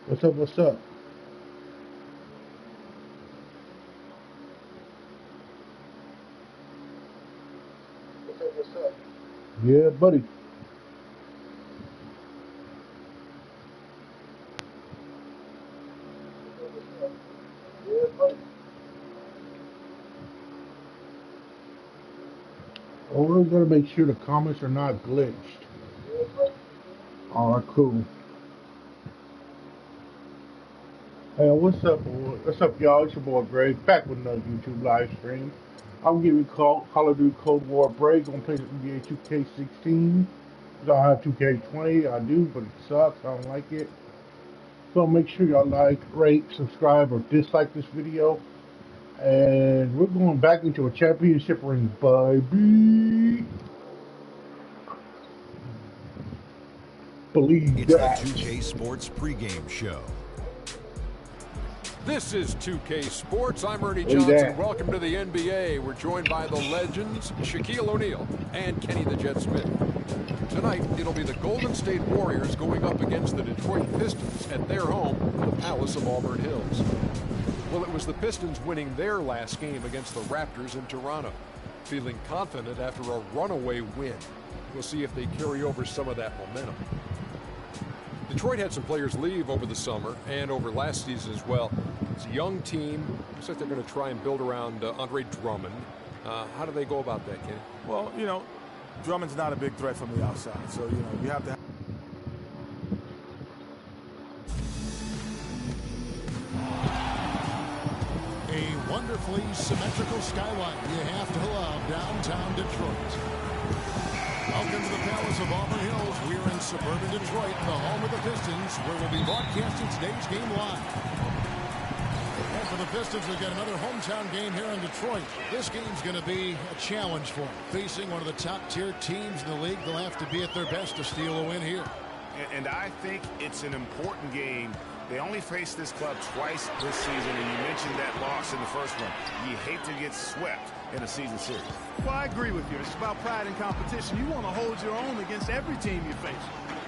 What's up? What's up? Yeah, buddy. Always gotta make sure the comments are not glitched. All right, cool. Hey, what's up? What's up, y'all? It's your boy Greg back with another YouTube live stream. I'm giving Call of Duty Cold War break. I'm playing NBA 2K16. I don't have 2K20. I do, but it sucks. I don't like it. So make sure y'all like, rate, subscribe, or dislike this video. And we're going back into a championship ring, baby. Believe It's the that. 2K Sports pregame show. This is 2K Sports. I'm Ernie Believe Johnson. that. Welcome to the NBA. We're joined by the legends, Shaquille O'Neal and Kenny the Jet Smith. Tonight, it'll be the Golden State Warriors going up against the Detroit Pistons at their home, the Palace of Auburn Hills. Well, it was the Pistons winning their last game against the Raptors in Toronto, feeling confident after a runaway win. We'll see if they carry over some of that momentum. Detroit had some players leave over the summer and over last season as well. It's a young team. Looks like they're going to try and build around Andre Drummond. How do they go about that, Kenny? Well, Drummond's not a big threat from the outside, so, you have to. A wonderfully symmetrical skyline you have to love downtown Detroit. Welcome to the Palace of Auburn Hills. We're in suburban Detroit, the home of the Pistons, where we'll be broadcasting today's game live. And for the Pistons, we've got another hometown game here in Detroit. This game's going to be a challenge for them. Facing one of the top-tier teams in the league, they'll have to be at their best to steal a win here. And I think it's an important game. They only faced this club twice this season, and you mentioned that loss in the first one. You hate to get swept in a season series. Well, I agree with you. It's about pride and competition. You want to hold your own against every team you face.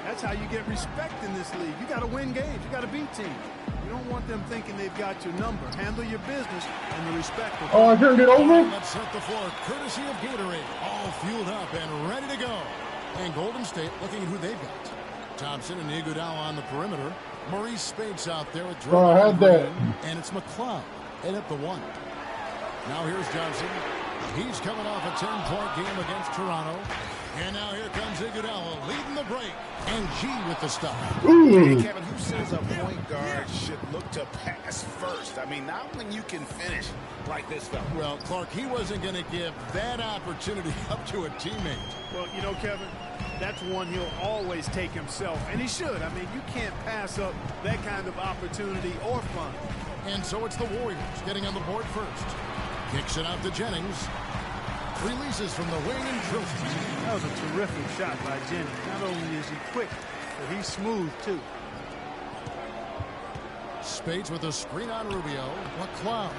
That's how you get respect in this league. You got to win games. You got to beat teams. You don't want them thinking they've got your number. Handle your business, and the respect will come. Oh, I turned it over. Let's set the floor, courtesy of Gatorade. All fueled up and ready to go. And Golden State looking at who they've got. Thompson and Iguodala on the perimeter. Maurice Spates out there with Oh, I had that. and it's McLeod head up the one. Now here's Johnson. He's coming off a 10-point game against Toronto. And now here comes Iguodala leading the break. And G with the stop. Hey, Kevin, who says a point guard should look to pass first? I mean, not when you can finish like this fella. Well, Clark, he wasn't going to give that opportunity up to a teammate. Well, Kevin, that's one he'll always take himself, and he should. I mean, you can't pass up that kind of opportunity or fun. And so it's the Warriors getting on the board first. Kicks it out to Jennings. Releases from the wing and drills it. That was a terrific shot by Jennings. Not only is he quick, but he's smooth, too. Spades with a screen on Rubio. McLeod.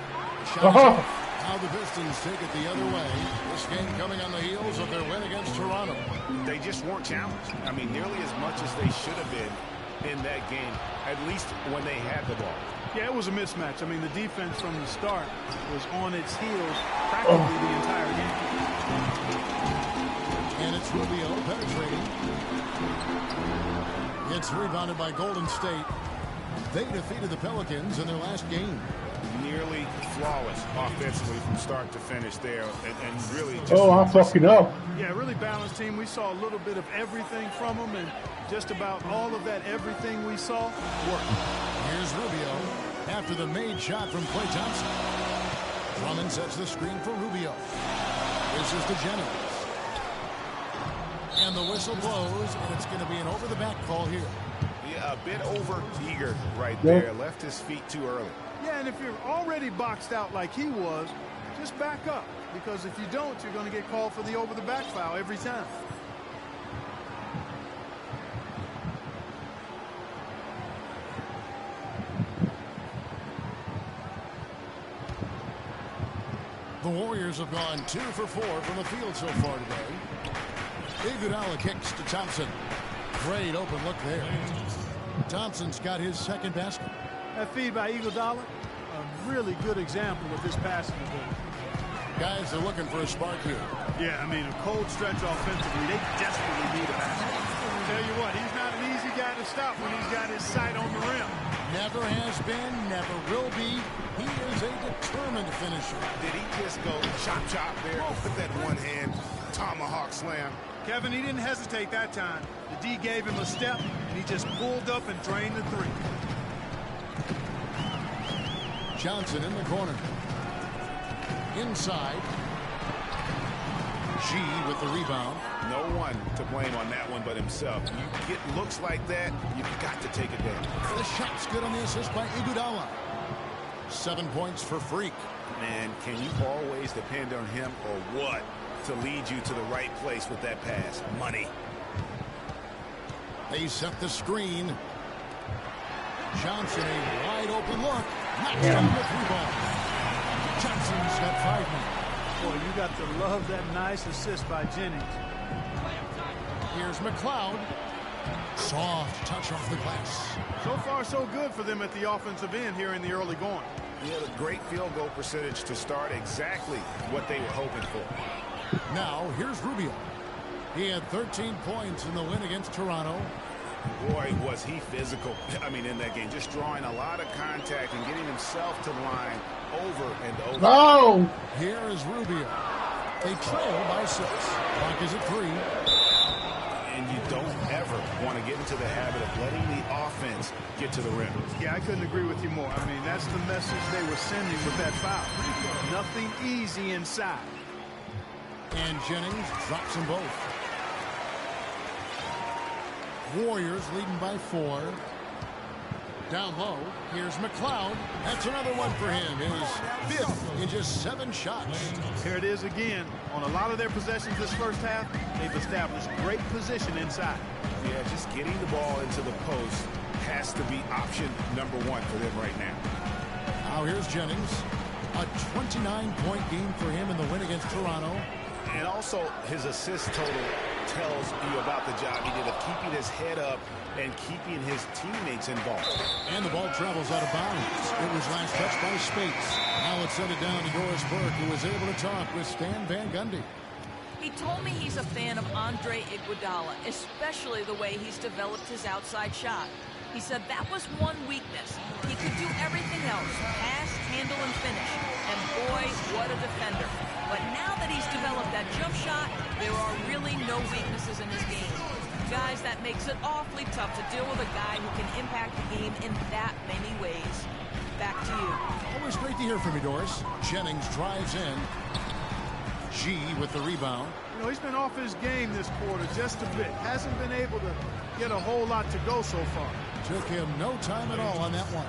Oh. Now the Pistons take it the other way. This game coming on the heels of their win against Toronto. They just weren't challenged. I mean, nearly as much as they should have been in that game, at least when they had the ball. Yeah, it was a mismatch. I mean, the defense from the start was on its heels practically the entire game. And it's Rubio penetrating. It's rebounded by Golden State. They defeated the Pelicans in their last game. Nearly flawless offensively from start to finish there, and really just... Oh, I'm fucking up. Yeah, really balanced team. We saw a little bit of everything from them, and just about all of that everything we saw worked. Here's Rubio after the made shot from Klay Thompson. Drummond sets the screen for Rubio. This is to Jennings. And the whistle blows, and it's going to be an over-the-back call here. Yeah, a bit over-eager right there. Left his feet too early. Yeah, and if you're already boxed out like he was, just back up. Because if you don't, you're going to get called for the over-the-back foul every time. The Warriors have gone 2 for 4 from the field so far today. Iguodala kicks to Thompson. Great open look there. Thompson's got his second basket. That feed by Iguodala, a really good example of his passing ability. Guys are looking for a spark here. Yeah, I mean, a cold stretch offensively, they desperately need a basket. Tell you what, he's not an easy guy to stop when he's got his sight on the rim. Never has been, never will be. He is a determined finisher. Did he just go chop there with that one-hand tomahawk slam? Kevin, he didn't hesitate that time. The D gave him a step, and he just pulled up and drained the three. Johnson in the corner. Inside. G with the rebound. No one to blame on that one but himself. You get looks like that, you've got to take it down. The shot's good on the assist by Iguodala. 7 points for Freak. Man, can you always depend on him or what to lead you to the right place with that pass? Money. They set the screen. Johnson, a wide open look. Knocks down the three ball. Johnson's got 5 minutes. Boy, you got to love that nice assist by Jennings. Here's McLeod. Soft touch off the glass. So far, so good for them at the offensive end here in the early going. He had a great field goal percentage to start, exactly what they were hoping for. Now, here's Rubio. He had 13 points in the win against Toronto. Boy, was he physical. I mean, in that game, just drawing a lot of contact and getting himself to the line over and over. No! Here is Rubio. They trail by 6. Clock is at 3. And you don't ever want to get into the habit of letting the offense get to the rim. Yeah, I couldn't agree with you more. I mean, that's the message they were sending with that foul. Nothing easy inside. And Jennings drops them both. Warriors leading by 4. Down low, here's McLeod. That's another one for him. His 5th in just 7 shots. Here it is again. On a lot of their possessions this first half, they've established great position inside. Yeah, just getting the ball into the post has to be option number 1 for them right now. Now here's Jennings. A 29-point game for him in the win against Toronto. And also his assist total tells you about the job he did of keeping his head up and keeping his teammates involved. And the ball travels out of bounds. It was last touched by Spates. Now let's send it down to Doris Burke, who was able to talk with Stan Van Gundy. He told me he's a fan of Andre Iguodala, especially the way he's developed his outside shot. He said that was one weakness. He could do everything else, pass, handle, and finish. And boy, what a defender. But now that he's developed that jump shot, there are really no weaknesses in his game. Guys, that makes it awfully tough to deal with a guy who can impact the game in that many ways. Back to you. Always great to hear from you, Doris. Jennings drives in. G with the rebound. You know, he's been off his game this quarter just a bit. Hasn't been able to get a whole lot to go so far. Took him no time at all on that one.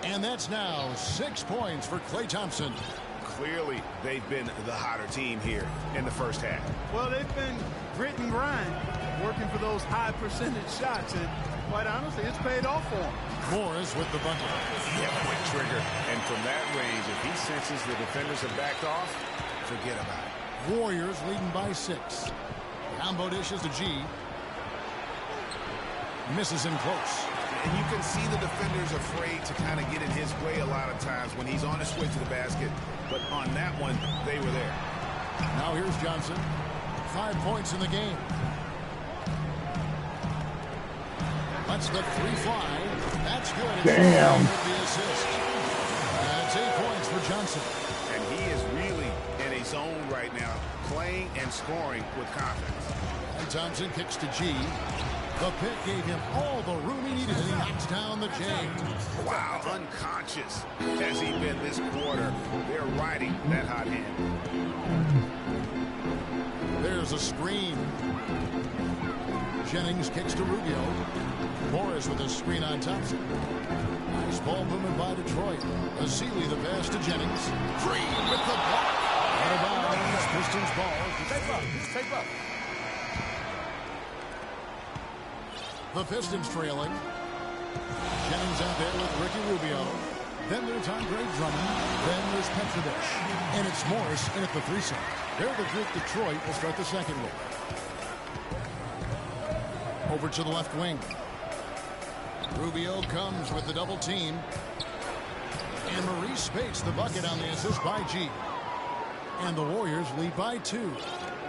And that's now 6 points for Klay Thompson. Clearly, they've been the hotter team here in the first half. Well, they've been grit and grind, working for those high percentage shots, and quite honestly, it's paid off for him. Morris with the bucket. Yeah, quick trigger. And from that range, if he senses the defenders have backed off, forget about it. Warriors leading by 6. Combo dishes to G. Misses him close. And you can see the defenders afraid to kind of get in his way a lot of times when he's on his way to the basket. But on that one, they were there. Now here's Johnson. 5 points in the game. Lets the 3 fly. That's good. Damn. With the assist. That's 8 points for Johnson. And he is really in a zone right now, playing and scoring with confidence. And Thompson kicks to G. The pick gave him all the room he needed, and he knocks down the J. Wow, unconscious has he been this quarter. They're riding that hot hand. There's a screen. Jennings kicks to Rubio. Morris with a screen on Thompson. Nice ball movement by Detroit. Azili the pass to Jennings. Green with the block. Out of bounds. Pistons ball. Take up. The Pistons trailing. Jennings out there with Ricky Rubio. Then there's Andre Drummond. Then there's Petrovic. And it's Morris in at the 3 set. They're the group Detroit will start the second with. Over to the left wing. Rubio comes with the double team. And Maurice Spates the bucket on the assist by G. And the Warriors lead by 2.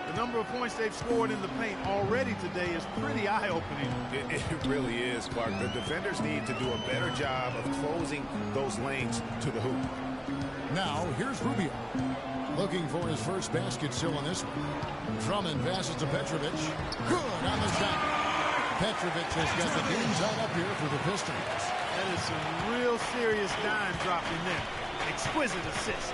The number of points they've scored in the paint already today is pretty eye-opening. It really is, Clark. The defenders need to do a better job of closing those lanes to the hoop. Now, here's Rubio. Looking for his first basket still in this one. Drummond passes to Petrovic. Good on the shot. Petrovic has got the game tied up here for the Pistons. That is some real serious dime dropping there. Exquisite assist.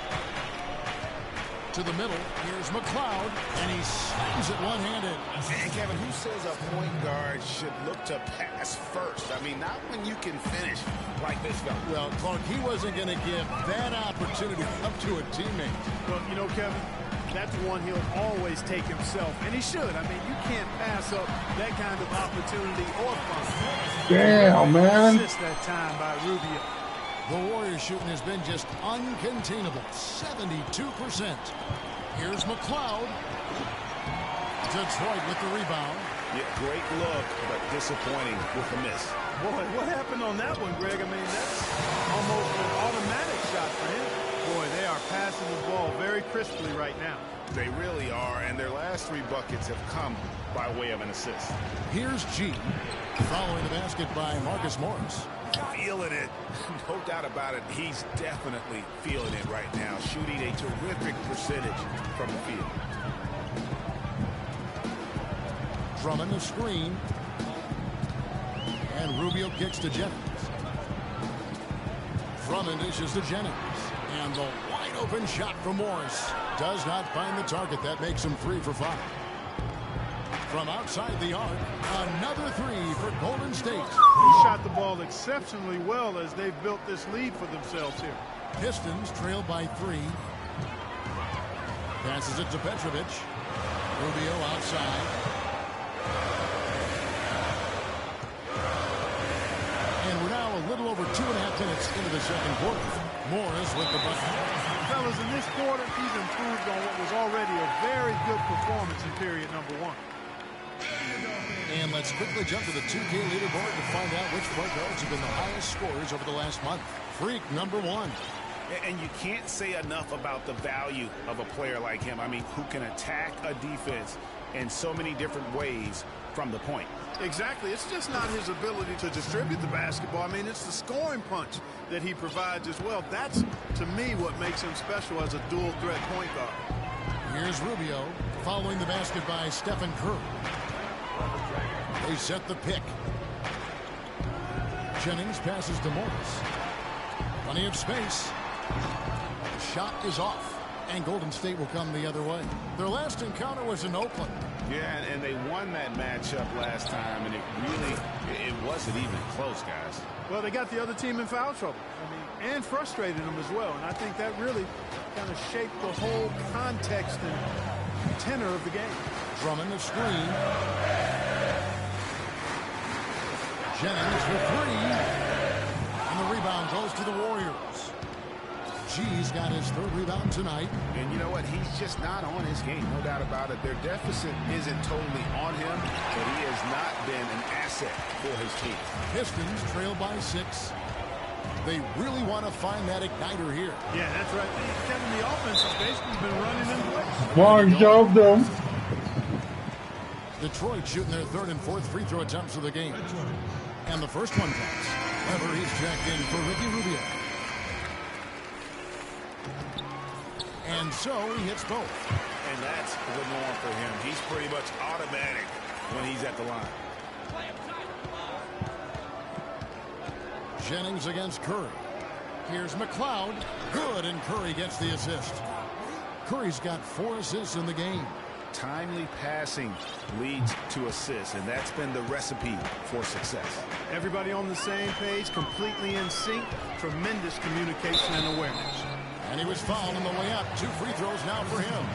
To the middle, here's McLeod, and he slams it one-handed. And Kevin, who says a point guard should look to pass first? I mean, not when you can finish like this guy. Well, Clark, he wasn't going to give that opportunity up to a teammate. Well, you know, Kevin, that's one he'll always take himself, and he should. I mean, you can't pass up that kind of opportunity or fun. Damn, man. Assist that time by Rubio. The Warriors shooting has been just uncontainable, 72%. Here's McLeod. Detroit with the rebound. Yeah, great look, but disappointing with the miss. Boy, what happened on that one, Greg? I mean, that's almost an automatic shot for him. Boy, they are passing the ball very crisply right now. They really are, and their last 3 buckets have come by way of an assist. Here's G. Following the basket by Marcus Morris. Feeling it. No doubt about it. He's definitely feeling it right now. Shooting a terrific percentage from the field. Drummond a screen. And Rubio kicks to Jennings. Drummond dishes to Jennings. And the wide open shot from Morris does not find the target. That makes him 3 for 5. From outside the arc, another 3 for Golden State. He shot the ball exceptionally well as they've built this lead for themselves here. Pistons trail by 3. Passes it to Petrovic. Rubio outside. And we're now a little over 2.5 minutes into the second quarter. Morris with the bucket. Fellas, in this quarter, he's improved on what was already a very good performance in period number 1. And let's quickly jump to the 2K leaderboard to find out which point guards have been the highest scorers over the last month. Freak number 1. And you can't say enough about the value of a player like him. I mean, who can attack a defense in so many different ways from the point. Exactly. It's just not his ability to distribute the basketball. I mean, it's the scoring punch that he provides as well. That's, to me, what makes him special as a dual-threat point guard. Here's Rubio following the basket by Stephen Curry. They set the pick. Jennings passes to Morris. Plenty of space. Shot is off. And Golden State will come the other way. Their last encounter was in Oakland. Yeah, and they won that matchup last time, and it wasn't even close, guys. Well, they got the other team in foul trouble. I mean, and frustrated them as well. And I think that really kind of shaped the whole context and tenor of the game. Drummond the screen. Jennings for 3. And the rebound goes to the Warriors. G's got his 3rd rebound tonight. And you know what? He's just not on his game, no doubt about it. Their deficit isn't totally on him, but he has not been an asset for his team. Pistons trail by 6. They really want to find that igniter here. Yeah, that's right. Kevin, the offense has basically been running in place. Mark job them. Detroit shooting their 3rd and 4th free throw attempts of the game. And the first one counts. However, he's checked in for Ricky Rubio. And so he hits both. And that's the norm for him. He's pretty much automatic when he's at the line. Jennings against Curry. Here's McLeod. Good, and Curry gets the assist. Curry's got 4 assists in the game. Timely passing leads to assists, and that's been the recipe for success. Everybody on the same page, completely in sync. Tremendous communication and awareness. And he was fouled on the way up. 2 free throws now for him.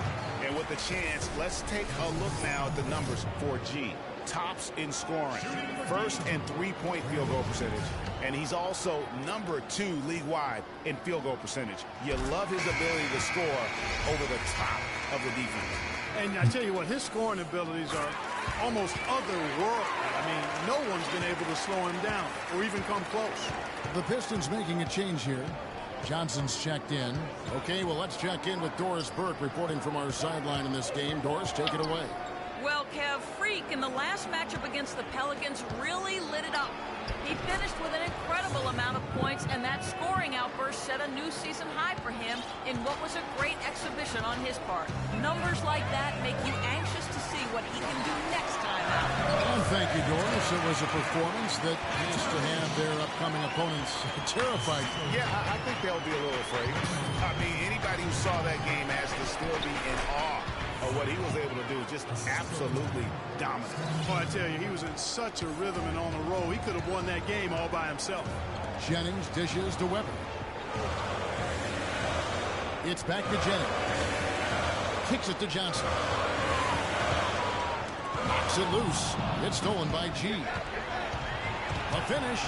And with the chance, let's take a look now at the numbers for G. Tops in scoring, 1st and 3-point field goal percentage. And he's also number 2 league-wide in field goal percentage. You love his ability to score over the top of the defense. And I tell you what, his scoring abilities are almost otherworldly. I mean, no one's been able to slow him down or even come close. The Pistons making a change here. Johnson's checked in. Okay, well, let's check in with Doris Burke reporting from our sideline in this game. Doris, take it away. Well, Kev, Freak in the last matchup against the Pelicans really lit it up. He finished with an incredible amount of points, and that scoring outburst set a new season high for him in what was a great exhibition on his part. Numbers like that make you anxious to see what he can do next time out. And thank you, Doris. It was a performance that has to have their upcoming opponents terrified. Yeah, I think they'll be a little afraid. I mean, anybody who saw that game has to still be in awe of what he was able to do. Just absolutely dominant. Well, I tell you, he was in such a rhythm and on a roll. He could have won that game all by himself. Jennings dishes to Weber. It's back to Jennings. Kicks it to Johnson. Knocks it loose. It's stolen by G. A finish.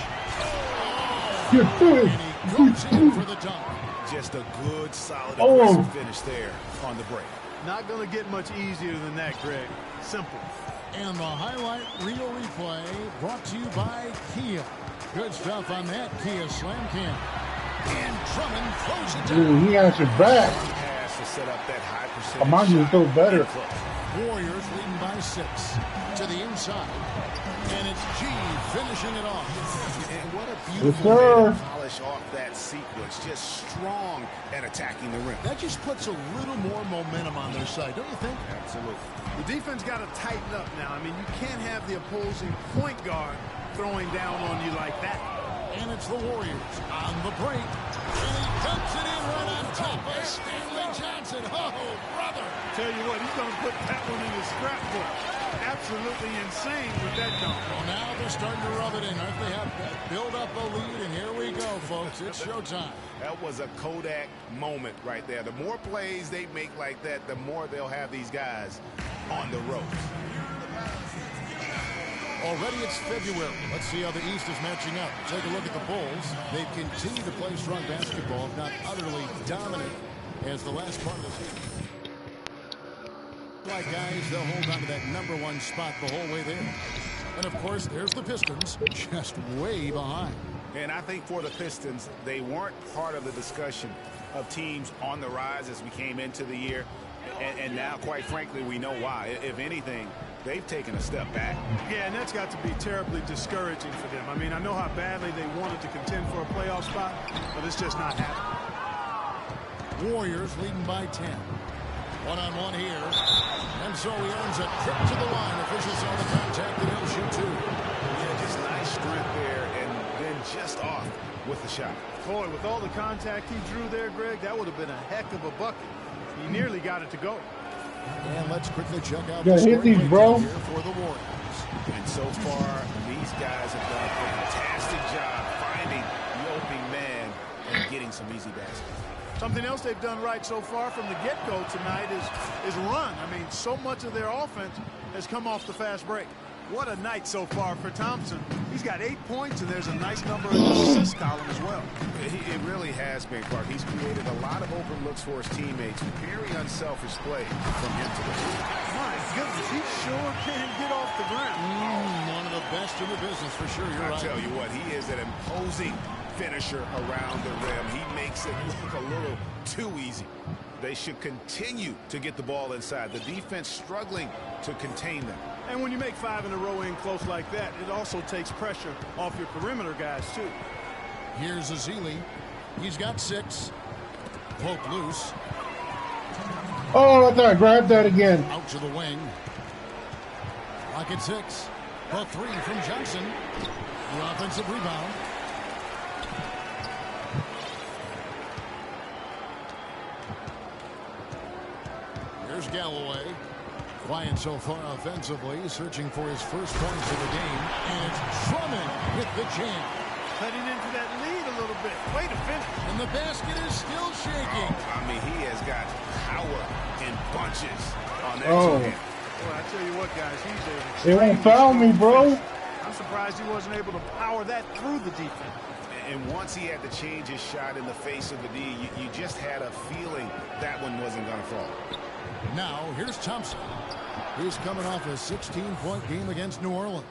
You're And he goes in for the dunk. Just a good, solid, aggressive finish there on the break. Not going to get much easier than that, Greg. Simple. And the highlight reel replay brought to you by Kia. Good stuff on that Kia Slam Cam. And Drummond throws it down. Dude, he has his back. Pass to set up that high percentage. Mine was so better. Warriors leading by 6 to the inside. And it's G finishing it off. And what a Yes, beautiful sir. way to polish off that sequence. Just strong at attacking the rim. That just puts a little more momentum on their side, don't you think? Absolutely. The defense got to tighten up now. I mean, you can't have the opposing point guard throwing down on you like that. And it's the Warriors on the break. And he dumps it in right on top of Stanley Johnson. Oh, brother. Tell you what, he's going to put that one in his scrapbook. Absolutely insane with that dunk. Well, now they're starting to rub it in. They have build up a lead, and here we go, folks. It's showtime. That was a Kodak moment right there. The more plays they make like that, the more they'll have these guys on the ropes. Already it's February. Let's see how the East is matching up. Take a look at the Bulls. They've continued to play strong basketball, if not utterly dominant, as the last part of the season. Like guys, they'll hold on to that #1 spot the whole way there. And of course, there's the Pistons, just way behind. And I think for the Pistons, they weren't part of the discussion of teams on the rise as we came into the year. And now, quite frankly, we know why. If anything, they've taken a step back. Yeah, and that's got to be terribly discouraging for them. I mean, I know how badly they wanted to contend for a playoff spot, but it's just not happening. Warriors leading by 10. One-on-one here. And so he earns a trip to the line. Officials saw the contact, and he'll shoot 2. Yeah, just nice strength there, and then just off with the shot. Boy, with all the contact he drew there, Greg, that would have been a heck of a bucket. He nearly got it to go. And let's quickly check out Yeah, the hit these, bro. here for the Warriors. And so far, these guys have done a fantastic job finding the opening man and getting some easy baskets. Something else they've done right so far from the get-go tonight is run. I mean, so much of their offense has come off the fast break. What a night so far for Thompson. He's got 8 points, and there's a nice number in the assist column as well. It really has been, Clark. He's created a lot of open looks for his teammates. Very unselfish play from him today. My goodness, he sure can get off the ground. One of the best in the business, for sure. You're I right. tell you what, he is an imposing finisher around the rim. He makes it look a little too easy. They should continue to get the ball inside. The defense struggling to contain them. And when you make 5 in a row in close like that, it also takes pressure off your perimeter guys, too. Here's Azili. He's got 6. Poke loose. Oh, I thought I grabbed that again. Out to the wing. Rocket 6. The 3 from Johnson. The offensive rebound. Here's Galloway. Quiet so far offensively, searching for his first points of the game. And it's Drummond with the jam. Cutting into that lead a little bit. Way to finish. And the basket is still shaking. I mean, he has got power in bunches on that Oh. two-hand. Boy, I tell you what, guys, he's a... They won't foul me, bro. I'm surprised he wasn't able to power that through the defense. And once he had to change his shot in the face of the D, you just had a feeling that one wasn't going to fall. Now, here's Thompson. He's coming off a 16-point game against New Orleans.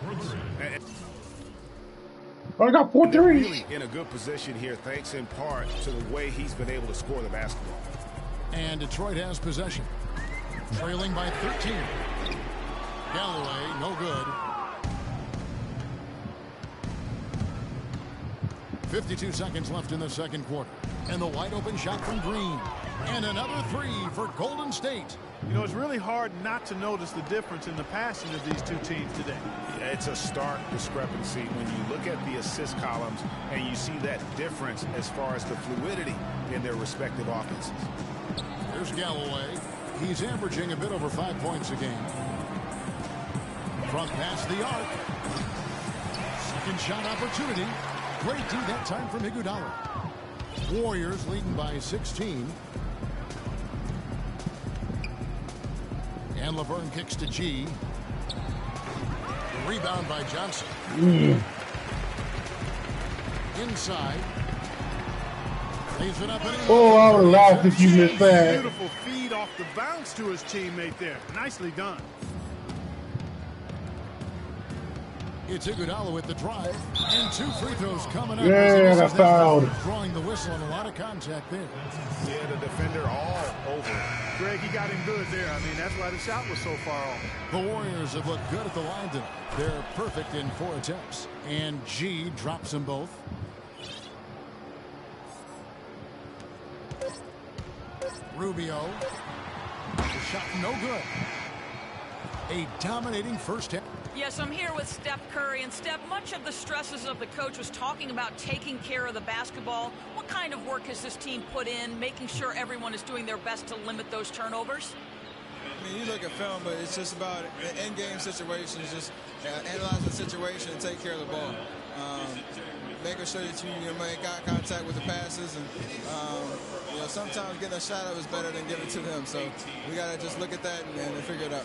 I got 4 They're threes. really in a good position here, thanks in part to the way he's been able to score the basketball. And Detroit has possession. Trailing by 13. Galloway, no good. 52 seconds left in the second quarter. And the wide open shot from Green. And another three for Golden State. You know, it's really hard not to notice the difference in the passing of these two teams today. Yeah, it's a stark discrepancy when you look at the assist columns and you see that difference as far as the fluidity in their respective offenses. Here's Galloway. He's averaging a bit over 5 points a game. From past the arc. Second shot opportunity. Great D that time from Iguodala. Warriors leading by 16. And Laverne kicks to G. The rebound by Johnson. Inside. Leaves it up and in. Oh, I would have laughed if you missed that. Beautiful feed off the bounce to his teammate there. Nicely done. It's Iguodala with the drive. And 2 free throws coming up. Yeah, that's fouled. Drawing the whistle and a lot of contact there. Yeah, the defender all over it. Greg, he got him good there. I mean, that's why the shot was so far off. The Warriors have looked good at the line tonight. They're perfect in 4 attempts. And G drops them both. Rubio. The shot no good. A dominating first half. Yes, I'm here with Steph Curry. And Steph, much of the stresses of the coach was talking about taking care of the basketball. What kind of work has this team put in, making sure everyone is doing their best to limit those turnovers? I mean, you look at film, but it's just about in-game situations, just analyze the situation and take care of the ball. Making sure that you make eye contact with the passes, and you know, sometimes getting a shot up is better than giving it to them. So we got to just look at that and figure it out.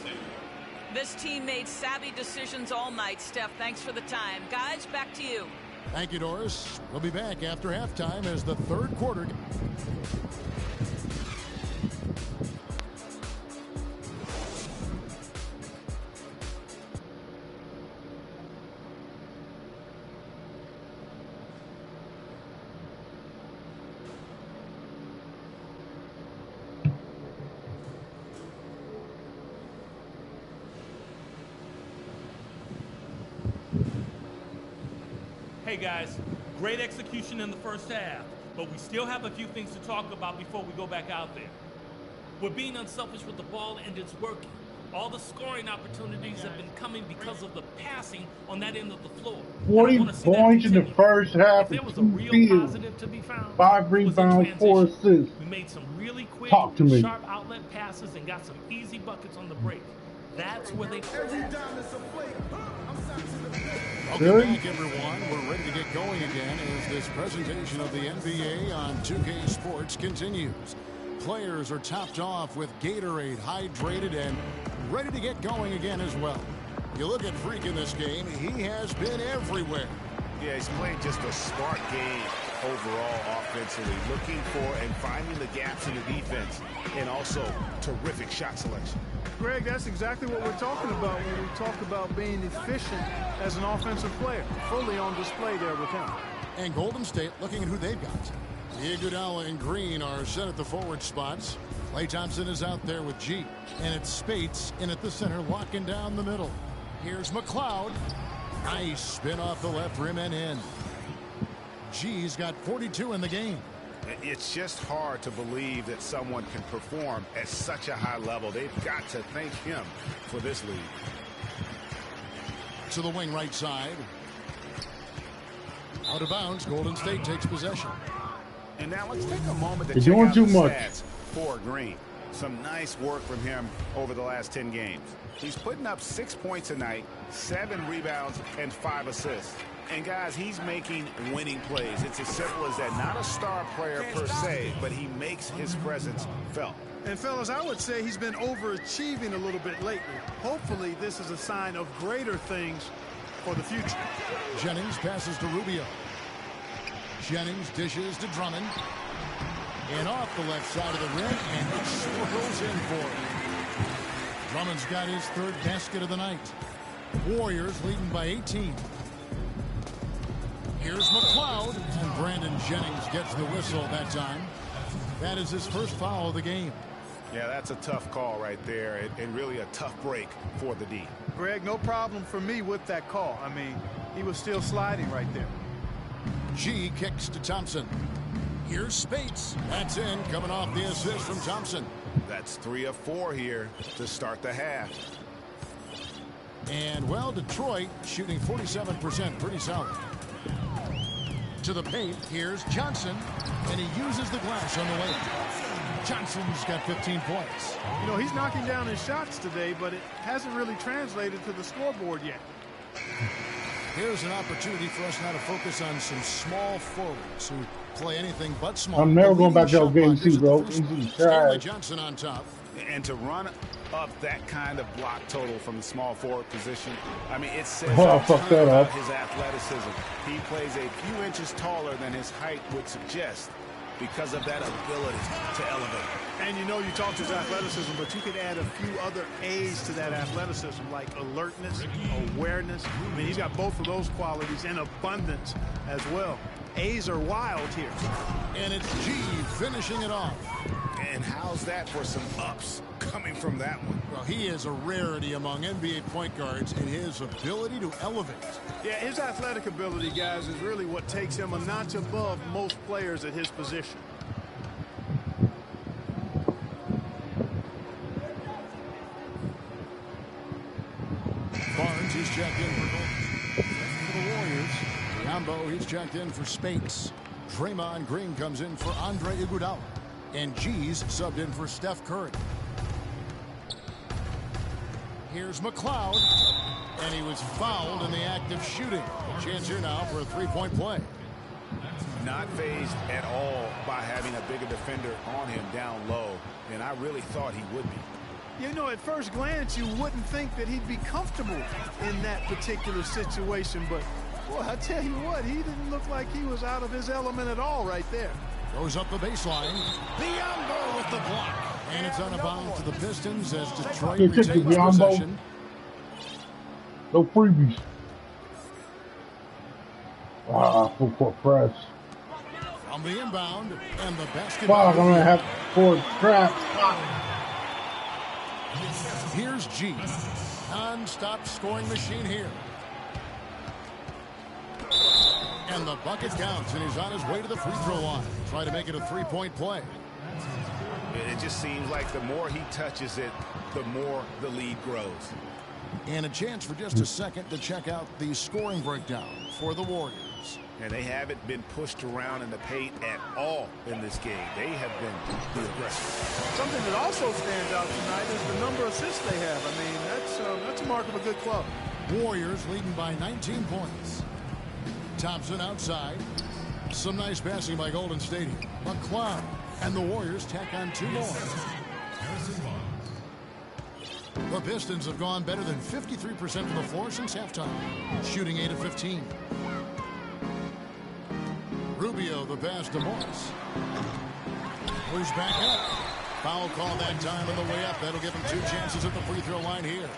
This team made savvy decisions all night, Steph. Thanks for the time. Guys, back to you. Thank you, Doris. We'll be back after halftime as the third quarter. Hey guys, great execution in the first half, but we still have a few things to talk about before we go back out there. We're being unselfish with the ball and it's working. All the scoring opportunities have been coming because of the passing on that end of the floor. 40 points in the first half. If there was a real positive to be found, 5 rebounds, 4 assists. We made some really quick, Talk to me. sharp outlet passes and got some easy buckets on the break. That's where they... Welcome back, everyone. We're ready to get going again as this presentation of the NBA on 2K Sports continues. Players are topped off with Gatorade, hydrated, and ready to get going again as well. You look at Freak in this game, he has been everywhere. Yeah, he's played just a smart game overall offensively, looking for and finding the gaps in the defense, and also terrific shot selection. Greg, that's exactly what we're talking about when we talk about being efficient as an offensive player. Fully on display there with him. And Golden State looking at who they've got. Iguodala and Green are set at the forward spots. Klay Thompson is out there with G. And it's Spates in at the center, locking down the middle. Here's McLeod. Nice spin off the left rim and in. G's got 42 in the game. It's just hard to believe that someone can perform at such a high level. They've got to thank him for this lead. To the wing right side. Out of bounds, Golden State takes possession. And now let's take a moment to You're check doing out too the much. stats for Green. Some nice work from him over the last 10 games. He's putting up 6 points a night, 7 rebounds, and 5 assists. And guys, he's making winning plays. It's as simple as that. Not a star player per se, but he makes his presence felt. And fellas, I would say he's been overachieving a little bit lately. Hopefully this is a sign of greater things for the future. Jennings passes to Rubio. Jennings dishes to Drummond. And off the left side of the rim, and it swirls in for him. Drummond's got his third basket of the night. Warriors leading by 18. Here's McLeod, and Brandon Jennings gets the whistle that time. That is his first foul of the game. Yeah, that's a tough call right there, and really a tough break for the D. Greg, no problem for me with that call. I mean, he was still sliding right there. G kicks to Thompson. Here's Spates. That's in, coming off the assist from Thompson. That's 3 of 4 here to start the half. And, well, Detroit shooting 47%, pretty solid. To the paint, here's Johnson, and he uses the glass on the way. Johnson's got 15 points. You know, he's knocking down his shots today, but it hasn't really translated to the scoreboard yet. Here's an opportunity for us now to focus on some small forwards who play anything but small. I'm never going back to that game too, bro. Stanley Johnson on top. And to run up that kind of block total from the small forward position, I mean, it says fuck that about up. his athleticism. He plays a few inches taller than his height would suggest because of that ability to elevate. And you know, you talked his athleticism, but you could add a few other A's to that athleticism, like alertness, awareness. I mean, he's got both of those qualities in abundance as well. A's are wild here. And it's G finishing it off. And how's that for some ups coming from that one? Well, he is a rarity among NBA point guards in his ability to elevate. Yeah, his athletic ability, guys, is really what takes him a notch above most players at his position. Barnes, he's checked in for the Warriors. Yambo, he's checked in for Spates. Draymond Green comes in for Andre Iguodala. And G's subbed in for Steph Curry. Here's McLeod. And he was fouled in the act of shooting. Chance here now for a three-point play. Not phased at all by having a bigger defender on him down low. And I really thought he would be. You know, at first glance, you wouldn't think that he'd be comfortable in that particular situation. But, boy, I tell you what, he didn't look like he was out of his element at all right there. Goes up the baseline. Biombo with the block. And it's on a bound to the Pistons as Detroit retains possession. No freebies. Full press. From the inbound and the basketball. Fuck, I'm going to have 4 traps. Here's G. Non-stop scoring machine here. And the bucket counts, and he's on his way to the free throw line. Try to make it a three-point play. It just seems like the more he touches it, the more the lead grows. And a chance for just a second to check out the scoring breakdown for the Warriors. And they haven't been pushed around in the paint at all in this game. They have been the aggressors. Something that also stands out tonight is the number of assists they have. I mean, that's a mark of a good club. Warriors leading by 19 points. Thompson outside. Some nice passing by Golden State. McLeod and the Warriors tack on 2 more. The Pistons have gone better than 53% from the floor since halftime, shooting 8 of 15. Rubio, the pass to Morris. Moves back up. Foul call that time on the way up. That'll give him 2 chances at the free throw line here.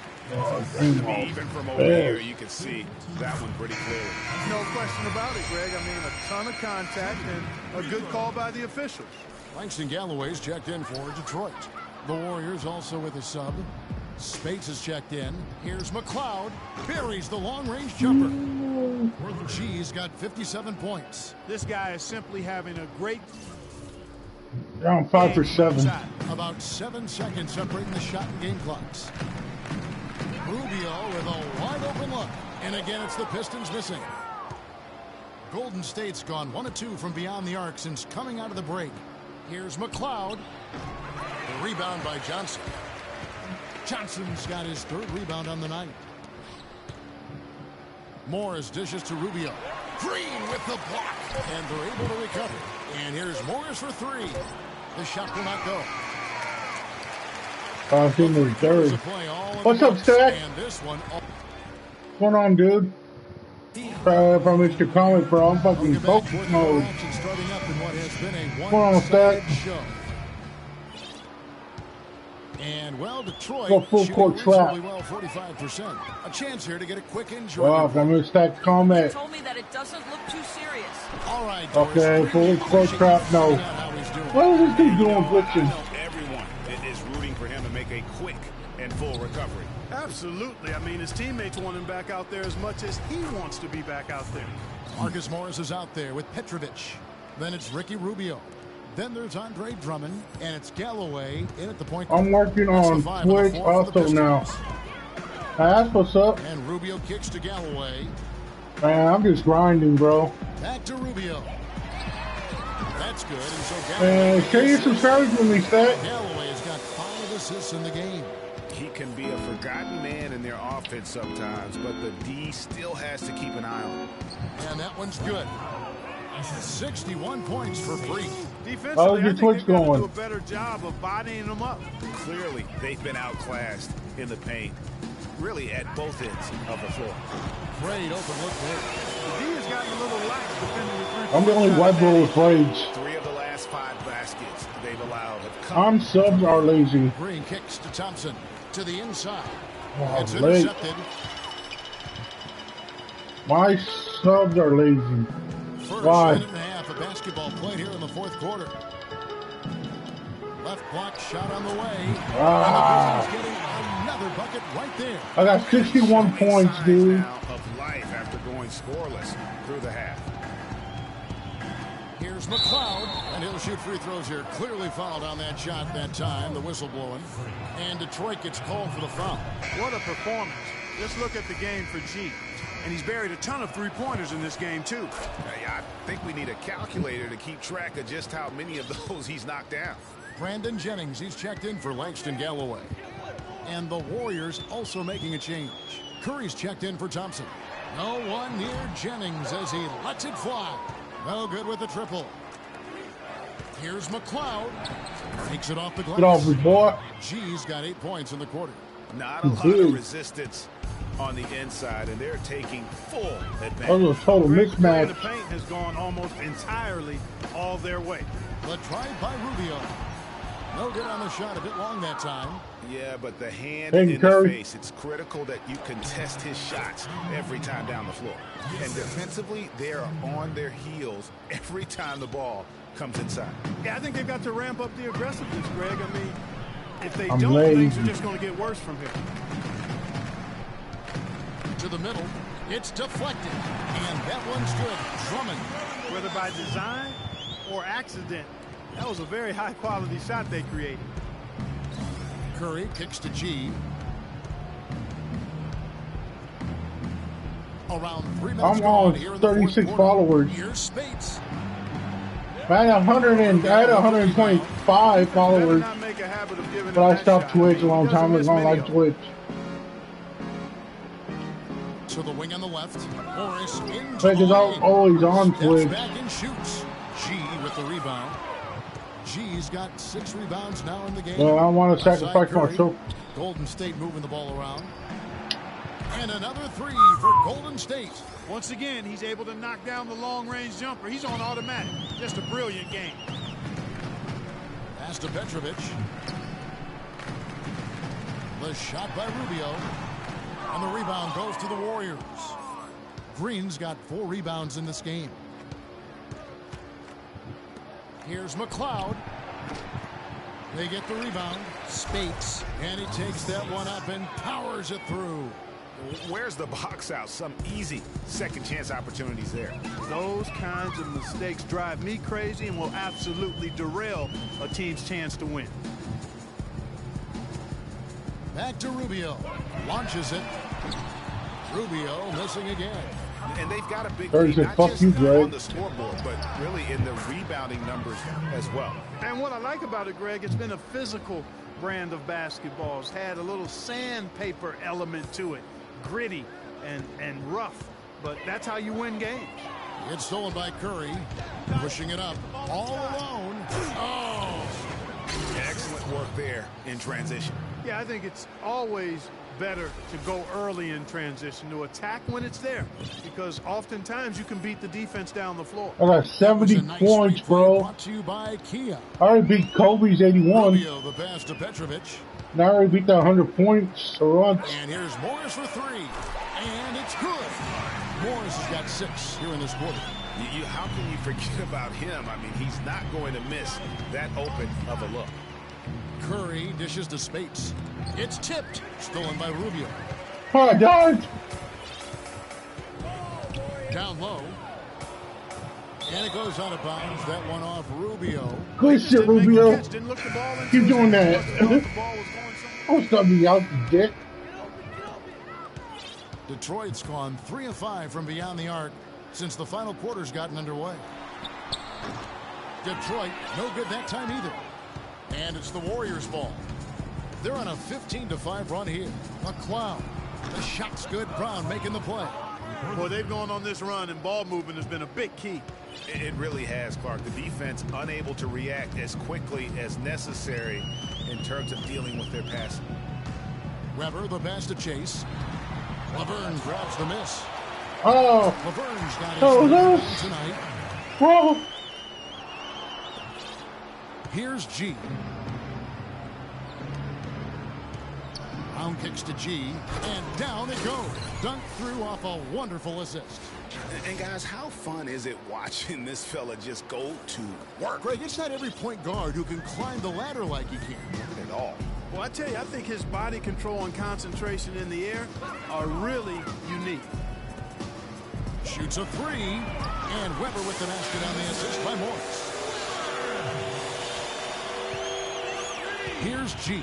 Even from over here, you can see that one pretty clearly. No question about it, Greg. I mean, a ton of contact and a good call by the officials. Langston Galloway's checked in for Detroit. The Warriors also with a sub. Spates is checked in. Here's McLeod. Buries the long-range jumper. G's got 57 points. This guy is simply having a great... Down 5 for 7. About 7 seconds separating the shot and game clocks. Rubio with a wide-open look. And again, it's the Pistons missing. Golden State's gone 1 of 2 from beyond the arc since coming out of the break. Here's McLeod. The rebound by Johnson. Johnson's got his 3rd rebound on the night. Morris dishes to Rubio. Green with the block. And they're able to recover. And here's Morris for 3. The shot will not go. In the 3rd. What's up, Stack? What's going on, dude? From Mr. Comic, bro. I'm fucking focus mode. What's going on, Stack? And well, Detroit Go full shooting court trap. reasonably well, 45%. A chance here to get a quick injury. Wow, I missed that He comment. told me that it doesn't look too serious. All right, Okay, full court trap. No. What is this dude doing glitching? Everyone is rooting for him to make a quick and full recovery. Absolutely. I mean, his teammates want him back out there as much as he wants to be back out there. Marcus Morris is out there with Petrovic. Then it's Ricky Rubio. Then there's Andre Drummond, and it's Galloway in at the point. I'm working on Twitch also now. That's what's up. And Rubio kicks to Galloway. Man, I'm just grinding, bro. Back to Rubio. That's good. And so Man, can you subscribe to me, Stat? Galloway has got 5 assists in the game. He can be a forgotten man in their offense sometimes, but the D still has to keep an eye on him. And that one's good. 61 points for free. Defensively, How's your I think Twitch they've got to going? do a better job of bodying them up. Clearly, they've been outclassed in the paint, really at both ends of the floor. Great open look there. The D has gotten a little lax defending the three-point I'm the only shot. white boy with rage. 3 of the last 5 baskets they've allowed have come. I'm subs are lazy. Green kicks to Thompson to the inside. Oh, It's late. intercepted. My subs are lazy. First Why? minute and a half of basketball played here in the 4th quarter. Left block shot on the way. Ah. And the Grizzlies getting another bucket right there. I got 61 points, Signs dude. now of life after going scoreless through the half. Here's McLeod, and he'll shoot free throws here. Clearly fouled on that shot that time, the whistle blowing. And Detroit gets called for the foul. What a performance. Just look at the game for G. And he's buried a ton of three-pointers in this game, too. I think we need a calculator to keep track of just how many of those he's knocked down. Brandon Jennings, he's checked in for Langston Galloway. And the Warriors also making a change. Curry's checked in for Thompson. No one near Jennings as he lets it fly. No good with the triple. Here's McLeod. Takes it off the glass. Get off me, boy. G's got 8 points in the quarter. Not a lot of resistance on the inside, and they're taking full That advantage. was a total Play in the mismatch. paint has gone almost entirely all their way. The drive by Rubio. No good on the shot, a bit long that time. Yeah, but the hand Thank you, in the Curry. face, it's critical that you contest his shots every time down the floor. And defensively, they are on their heels every time the ball comes inside. Yeah, I think they've got to ramp up the aggressiveness, Greg. I mean, if they I'm don't, lazy. things are just going to get worse from here. To the middle. It's deflected. And that one's good. Drummond. Whether by design or accident, that was a very high-quality shot they created. Curry kicks to G. Around 3 minutes I'm gone on here in the 36 4th quarter. followers. Here's Spates. I had 125 followers, Better not make a habit of giving but I him that stopped shot. Twitch a long He doesn't time miss ago. I many like of them. Twitch. To the wing on the left. Morris into Because the I'm lane. always on Steps Twitch. back and shoots. G with the rebound. G's got 6 rebounds now in the game. Well, I want to Outside sacrifice Curry. myself. Golden State moving the ball around. And another 3 for Golden State. Once again, he's able to knock down the long-range jumper. He's on automatic. Just a brilliant game. Pass to Petrovic. The shot by Rubio. And the rebound goes to the Warriors. Green's got 4 rebounds in this game. Here's McLeod. They get the rebound. Spates. And he takes that one up and powers it through. Where's the box out? Some easy second chance opportunities there. Those kinds of mistakes drive me crazy and will absolutely derail a team's chance to win. Back to Rubio. Launches it. Rubio missing again. And they've got a big Curry lead, said, not "Fuck just you, Greg." on the scoreboard, but really in the rebounding numbers as well. And what I like about it, Greg, it's been a physical brand of basketball. It's had a little sandpaper element to it. Gritty and rough. But that's how you win games. It's stolen by Curry. Pushing it up. All alone. Oh! Excellent work there in transition. Yeah, I think it's always better to go early in transition, to attack when it's there, because oftentimes you can beat the defense down the floor. I got 70 points, bro. Brought to you by Kia. I already beat Kobe's 81. Rubio, the pass to Petrovic. Now I already beat that 100 points to run. And here's Morris for three. And it's good. Morris has got 6 here in this quarter. How can you forget about him? I mean, he's not going to miss that open of a look. Curry dishes to Spates. It's tipped. Stolen by Rubio. Oh, I died. Down low. And it goes out of bounds. That one off Rubio. Good shit, Rubio. Keep doing that. I'm starting to out the dick. Detroit's gone 3 of 5 from beyond the arc since the final quarter's gotten underway. Detroit, no good that time either. And it's the Warriors' ball. They're on a 15-5 run here. McLeod. The shot's good. Brown making the play. Well, they've gone on this run, and ball movement has been a big key. It really has, Clark. The defense unable to react as quickly as necessary in terms of dealing with their passing. Weber, the pass to Chase. Laverne grabs the miss. Oh. Laverne's got his Oh, tonight. Whoa. Here's G. Brown kicks to G, and down it goes. Dunked through off a wonderful assist. And guys, how fun is it watching this fella just go to work? Greg, it's not every point guard who can climb the ladder like he can. Not at all. Well, I tell you, I think his body control and concentration in the air are really unique. Shoots a 3, and Weber with the basket on the assist by Morris. Here's G.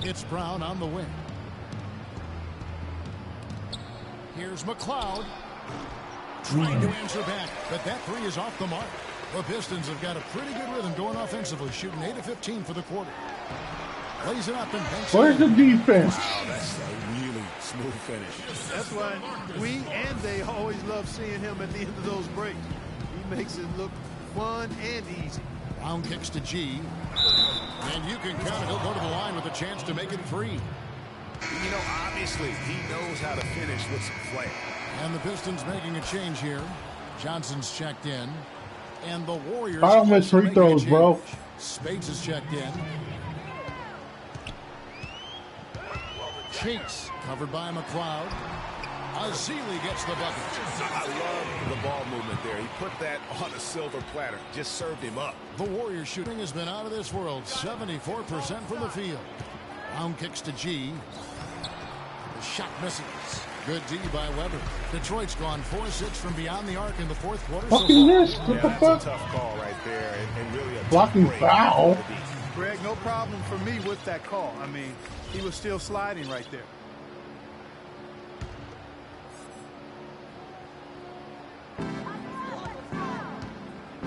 It's Brown on the wing. Here's McLeod. Trying to answer back, but that 3 is off the mark. The Pistons have got a pretty good rhythm going offensively, shooting 8 of 15 for the quarter. Lays it up and banks. Where's the defense? Wow, that's a really smooth finish. That's why we and they always love seeing him at the end of those breaks. He makes it look fun and easy. Brown kicks to G. And you can count it. He'll go to the line with a chance to make it 3. You know, obviously, he knows how to finish with some flair. And the Pistons making a change here. Johnson's checked in. And the Warriors. I don't miss free throws, bro. Spades is checked in. Chase covered by McLeod. Azili gets the bucket. I love the ball movement there. He put that on a silver platter. Just served him up. The Warriors shooting has been out of this world. 74% from the field. Brown kicks to G. The shot misses. Good D by Weber. Detroit's gone 4-6 from beyond the arc in the fourth quarter. Fucking this. What the That's fuck? a tough call right there. And really a Blocking break. foul. Greg, no problem for me with that call. I mean, he was still sliding right there.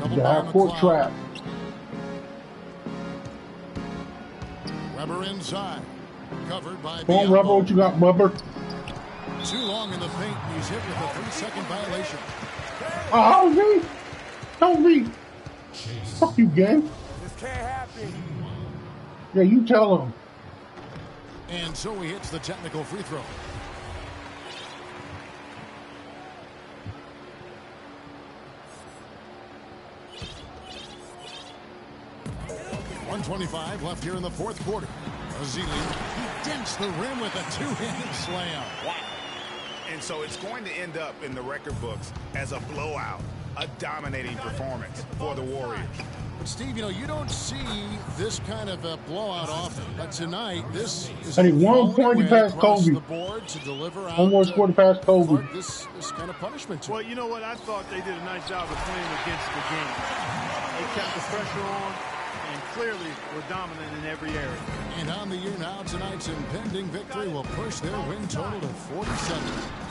Yeah, court trap. Weber inside. Covered by Come on, Biombo. Rebel, what you got, Weber? Too long in the paint. He's hit with a 3-second violation. Oh, me? Help me. Fuck you, gang. This can't happen. Yeah, you tell him. And so he hits the technical free throw. .125 left here in the fourth quarter. Azili, he dents the rim with a two-handed slam. Wow. And so it's going to end up in the record books as a blowout, a dominating performance for the Warriors. But Steve, you know, you don't see this kind of a blowout often. But tonight, this is I need one point to pass Kobe. the board to deliver out. One more score to pass Kobe. This kind of punishment. Well, you know what? I thought they did a nice job of playing against the game. They kept the pressure on and clearly were dominant in every area. And on the year now, tonight's impending victory will push their win total to 47.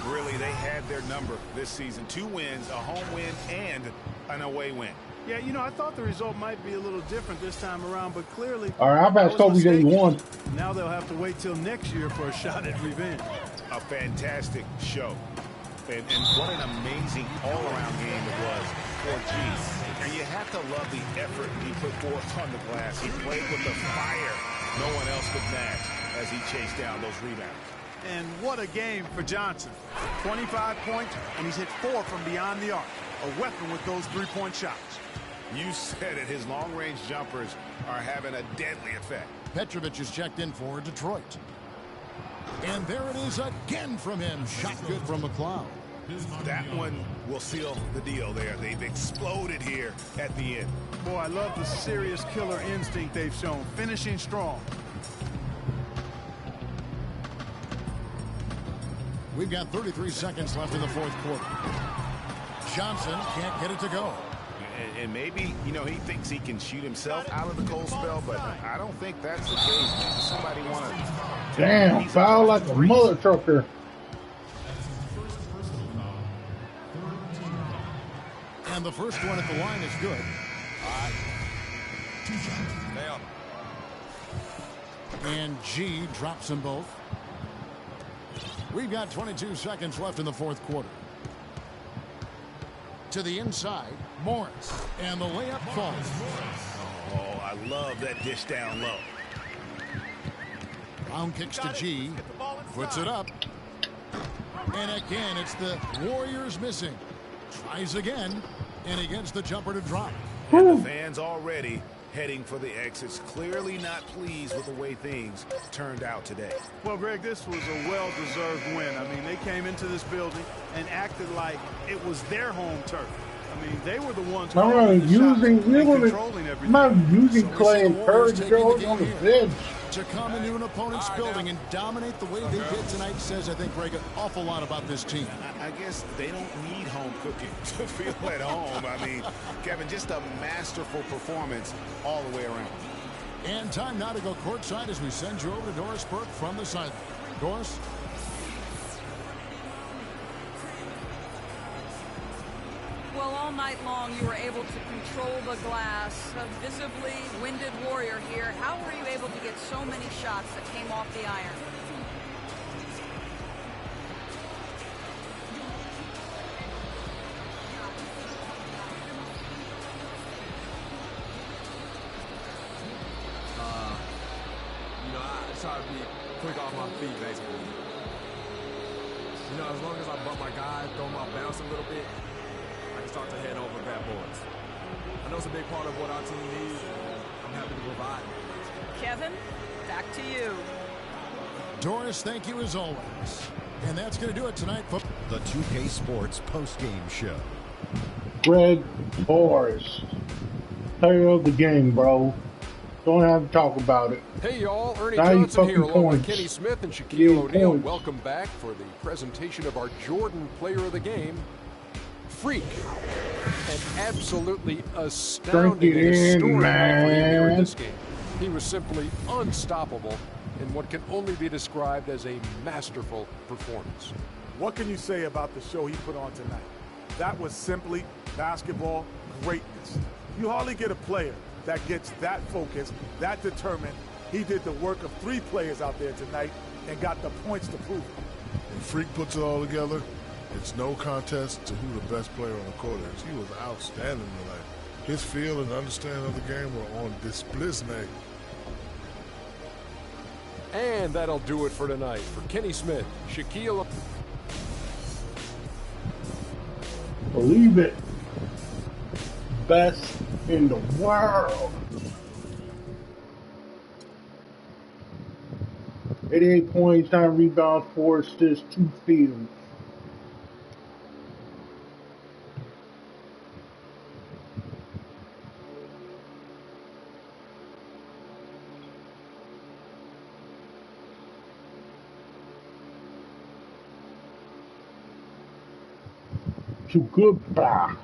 Really, they had their number this season. 2 wins, a home win, and an away win. Yeah, you know, I thought the result might be a little different this time around, but clearly... All right, I'll pass Kobe that he won. Now they'll have to wait till next year for a shot at revenge. A fantastic show. And what an amazing all-around game it was for G. And you have to love the effort he put forth on the glass. He played with the fire no one else could match as he chased down those rebounds. And what a game for Johnson. 25 points, and he's hit 4 from beyond the arc. A weapon with those three-point shots. You said it. His long-range jumpers are having a deadly effect. Petrovic is checked in for Detroit. And there it is again from him. Shot good from McLeod. That one will seal the deal there. They've exploded here at the end. Boy, I love the serious killer instinct they've shown. Finishing strong. We've got 33 seconds left in the fourth quarter. Johnson can't get it to go. And maybe, you know, he thinks he can shoot himself out of the cold spell, but I don't think that's the case. Maybe somebody want to... Damn, foul like a mother trucker. And the first one at the line is good. And G drops them both. We've got 22 seconds left in the fourth quarter. To the inside, Morris. And the layup falls. Oh, I love that dish down low. Brown kicks to G. Puts it up. And again, it's the Warriors missing. Tries again. And he gets the jumper to drop. And the fans already heading for the exits. Clearly not pleased with the way things turned out today. Well, Greg, this was a well-deserved win. I mean, they came into this building and acted like it was their home turf. I mean, they were the ones controlling everything. Not using Clay and Curry on the bench. To come into an opponent's building and dominate the way they did tonight says, I think, Greg, an awful lot about this team. I guess they don't need home cooking to feel at home. I mean, Kevin, just a masterful performance all the way around. And time now to go courtside as we send you over to Doris Burke from the sideline. Doris? Well, all night long you were able to control the glass. A visibly winded Warrior here. How were you able to get so many shots that came off the iron? You know, I try to be quick off my feet, basically. You know, as long as I bump my guy, throw my bounce a little bit, I can start to head over bad boys. I know it's a big part of what our team needs, and I'm happy to provide. Kevin, back to you. Doris, thank you as always. And that's going to do it tonight. The 2K Sports postgame show. Greg Boris, player of the game, bro. Don't have to talk about it. Hey, y'all. Ernie 90 Johnson here fucking along with points. Kenny Smith and Shaquille 88 O'Neal. points. Welcome back for the presentation of our Jordan Player of the Game, Freak. An absolutely astounding Drink it in, historic night for him here in man. this game. He was simply unstoppable in what can only be described as a masterful performance. What can you say about the show he put on tonight? That was simply basketball greatness. You hardly get a player that gets that focused, that determined. He did the work of 3 players out there tonight and got the points to prove it. When Freak puts it all together, it's no contest to who the best player on the court is. He was outstanding tonight. His feel and understanding of the game were on display. And that'll do it for tonight. For Kenny Smith, Shaquille... Believe it. Best in the world. 88 points, 9 rebounds, 4 assists, 2 steals. Too good, brah.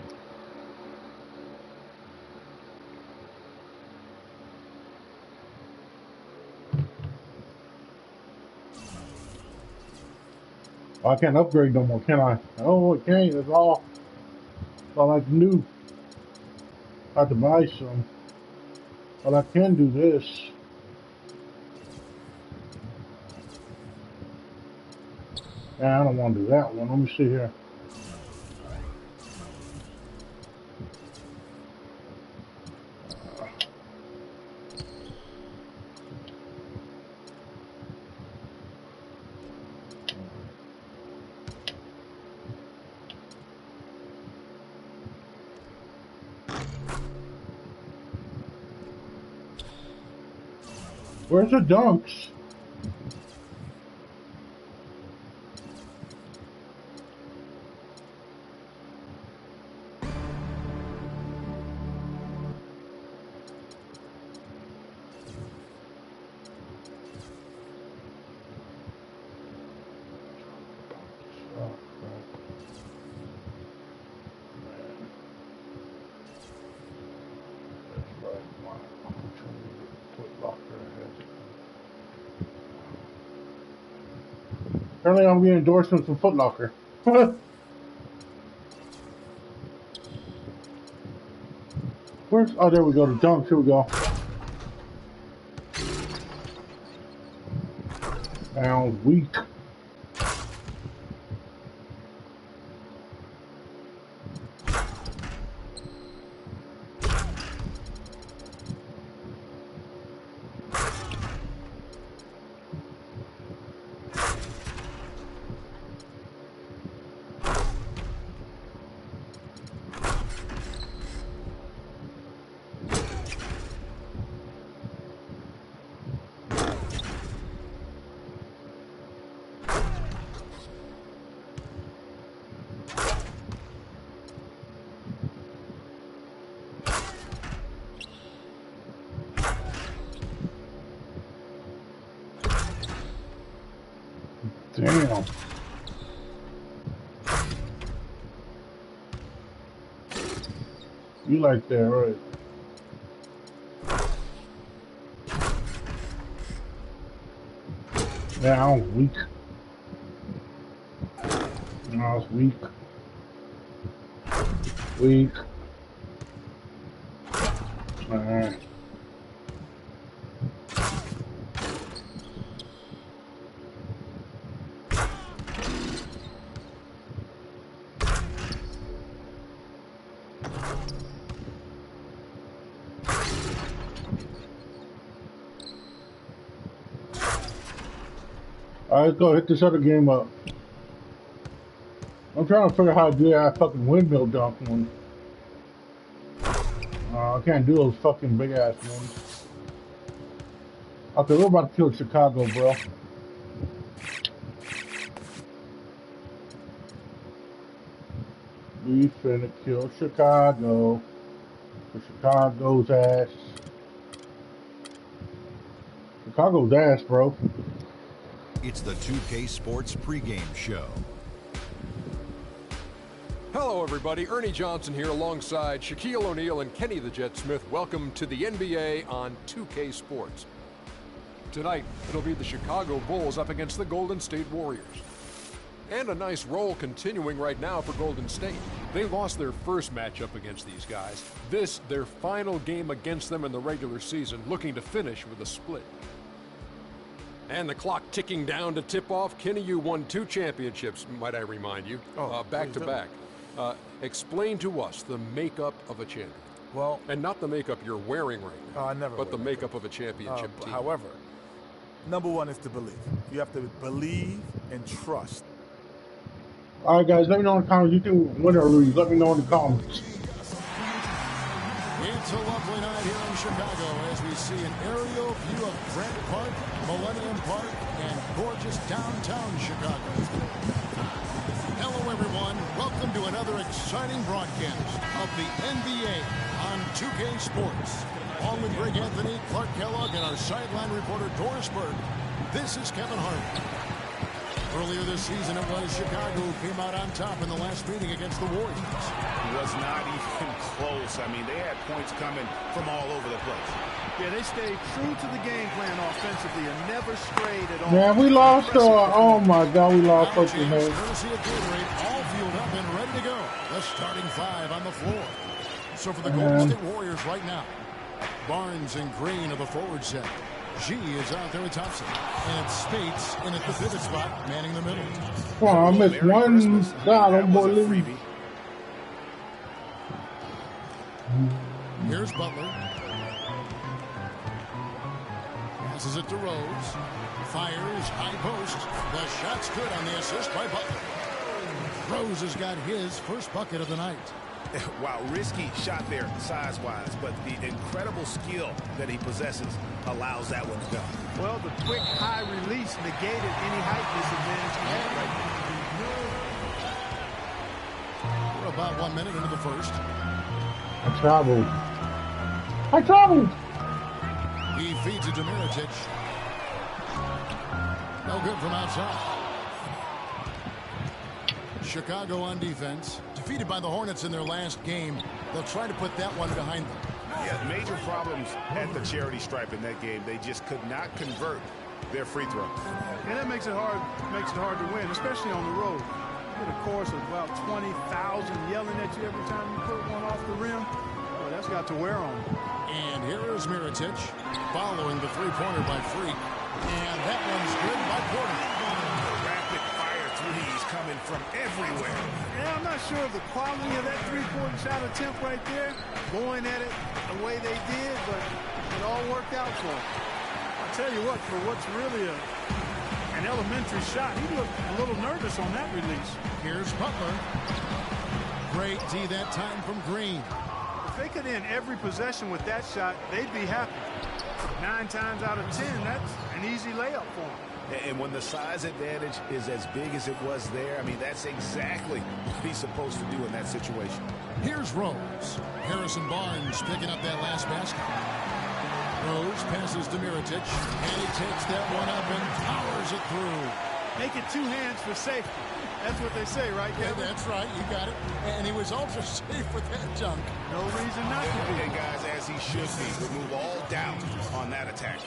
I can't upgrade no more, can I? Oh, I can't. That's all I can do. I have to buy some. But I can do this. Nah, I don't want to do that one. Let me see here. Where's the dunks? Apparently I'm getting endorsements from Foot Locker. Where's, oh, there we go, the dunks, here we go. Sounds weak. Damn. You like that, right? Yeah, I'm weak. No, it's weak. Weak. Alright. Alright, let's go hit this other game up. I'm trying to figure out how to do that fucking windmill dunk one. I can't do those fucking big ass ones. Okay, we're about to kill Chicago, bro. We finna kill Chicago. For Chicago's ass. Chicago's ass, bro. It's the 2K Sports pregame show. Hello, everybody. Ernie Johnson here alongside Shaquille O'Neal and Kenny the Jet Smith. Welcome to the NBA on 2K Sports. Tonight, it'll be the Chicago Bulls up against the Golden State Warriors. And a nice roll continuing right now for Golden State. They lost their first matchup against these guys. This, their final game against them in the regular season, looking to finish with a split. And the clock ticking down to tip off. Kenny, you won 2 championships, might I remind you, back to back. Explain to us the makeup of a champion. Well, and not the makeup you're wearing right now, but the makeup of a championship team. However, number one is to believe. You have to believe and trust. All right, guys, let me know in the comments. You think win or lose? Let me know in the comments. It's a lovely night here in Chicago as we see an aerial view of Grant Park, Millennium Park, and gorgeous downtown Chicago. Hello, everyone. Welcome to another exciting broadcast of the NBA on 2K Sports. Along with Greg Anthony, Clark Kellogg, and our sideline reporter, Doris Berg, this is Kevin Harlan. Earlier this season, it was Chicago who came out on top in the last meeting against the Warriors. It was not even close. I mean, they had points coming from all over the place. Yeah, they stayed true to the game plan offensively and never strayed at all. Man, we lost. Oh my God, we lost fucking man. Courtesy of Gatorade, all fueled up and ready to go. The starting 5 on the floor. So for the Golden State Warriors right now, Barnes and Green are the forward set. G is out there at Thompson. And it's Spates in at the pivot spot, manning the middle. Come on, I missed one shot on believe. Here's Butler. Passes it to Rose. Fires, high post. The shot's good on the assist by Butler. Rose has got his first bucket of the night. Wow, risky shot there size-wise, but the incredible skill that he possesses allows that one to go. Well, the quick high release negated any height disadvantage he had right there. We're about 1 minute into the first. I traveled. I traveled. He feeds it to Mirotic. No good from outside. Chicago on defense. Defeated by the Hornets in their last game. They'll try to put that one behind them. Yeah, major problems at the charity stripe in that game. They just could not convert their free throws. And that makes it hard to win, especially on the road. You get a chorus of about 20,000 yelling at you every time you put one off the rim. Well, that's got to wear on you. And here is Mirotic following the three-pointer by Freak. And that one's good by Porter. Rapid fire threes coming from everywhere. Yeah, I'm not sure of the quality of that three-point shot attempt right there, going at it the way they did, but it all worked out for him. I'll tell you what, for what's really an elementary shot, he looked a little nervous on that release. Here's Butler. Great D that time from Green. If they could end every possession with that shot, they'd be happy. 9 times out of 10, that's an easy layup for them. And when the size advantage is as big as it was there, I mean, that's exactly what he's supposed to do in that situation. Here's Rose. Harrison Barnes picking up that last basket. Rose passes to Mirotic, and he takes that one up and powers it through. Make it 2 hands for safety. That's what they say, right, Kevin? Yeah, that's right. You got it. And he was ultra safe with that dunk. No reason not to be. And guys, as he should be, remove all doubt on that attack.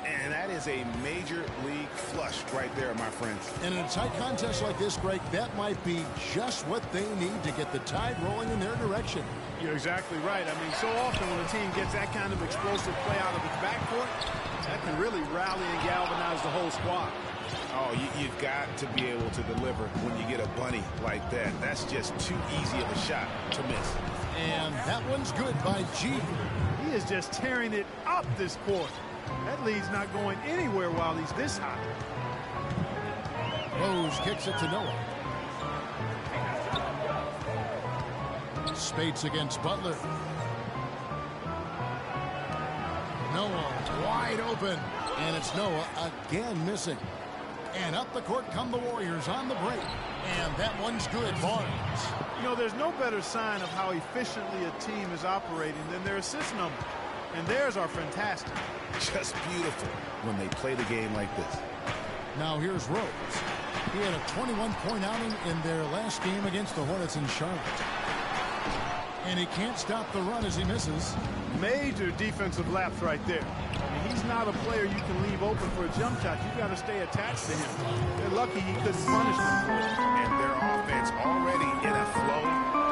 And that is a major league flush right there, my friends. And in a tight contest like this, Greg, that might be just what they need to get the tide rolling in their direction. You're exactly right. I mean, so often when a team gets that kind of explosive play out of its backcourt, that can really rally and galvanize the whole squad. Oh, you've got to be able to deliver when you get a bunny like that. That's just too easy of a shot to miss. And that one's good by G. He is just tearing it up this quarter. That lead's not going anywhere while he's this hot. Rose kicks it to Noah. Spates against Butler. Noah wide open. And it's Noah again missing. And up the court come the Warriors on the break. And that one's good. Barnes. You know, there's no better sign of how efficiently a team is operating than their assist number. And theirs are fantastic. Just beautiful when they play the game like this. Now here's Rose. He had a 21-point outing in their last game against the Hornets in Charlotte. And he can't stop the run as he misses. Major defensive lapse right there. I mean, he's not a player you can leave open for a jump shot. You've got to stay attached to him. They're lucky he couldn't punish them for it. And their offense already in a flow.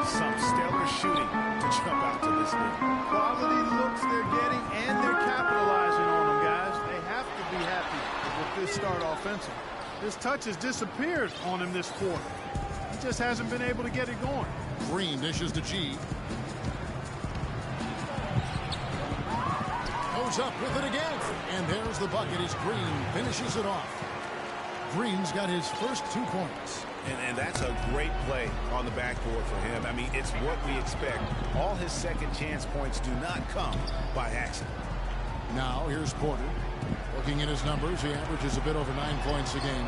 Some stellar shooting to jump out to this league. Quality looks they're getting, and they're capitalizing on them, guys. They have to be happy with this start offensive. His touch has disappeared on him this quarter. He just hasn't been able to get it going. Green dishes to G. Goes up with it again. And there's the bucket as Green finishes it off. Green's got his first 2 points. And that's a great play on the backboard for him. I mean, it's what we expect. All his second chance points do not come by accident. Now here's Porter. Looking at his numbers, he averages a bit over 9 points a game.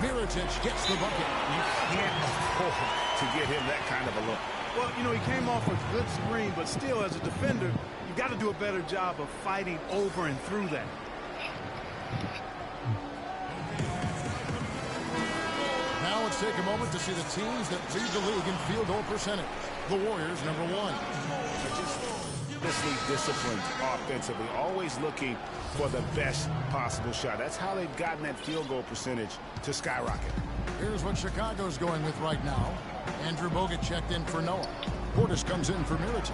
Mirotic gets the bucket. You can't afford to get him that kind of a look. Well, you know, he came off a good screen, but still, as a defender, you've got to do a better job of fighting over and through that. Now let's take a moment to see the teams that lead the league in field goal percentage. The Warriors, number 1. This league disciplined offensively, always looking for the best possible shot. That's how they've gotten that field goal percentage to skyrocket. Here's what Chicago's going with right now. Andrew Bogut checked in for Noah. Portis comes in for Mirotic.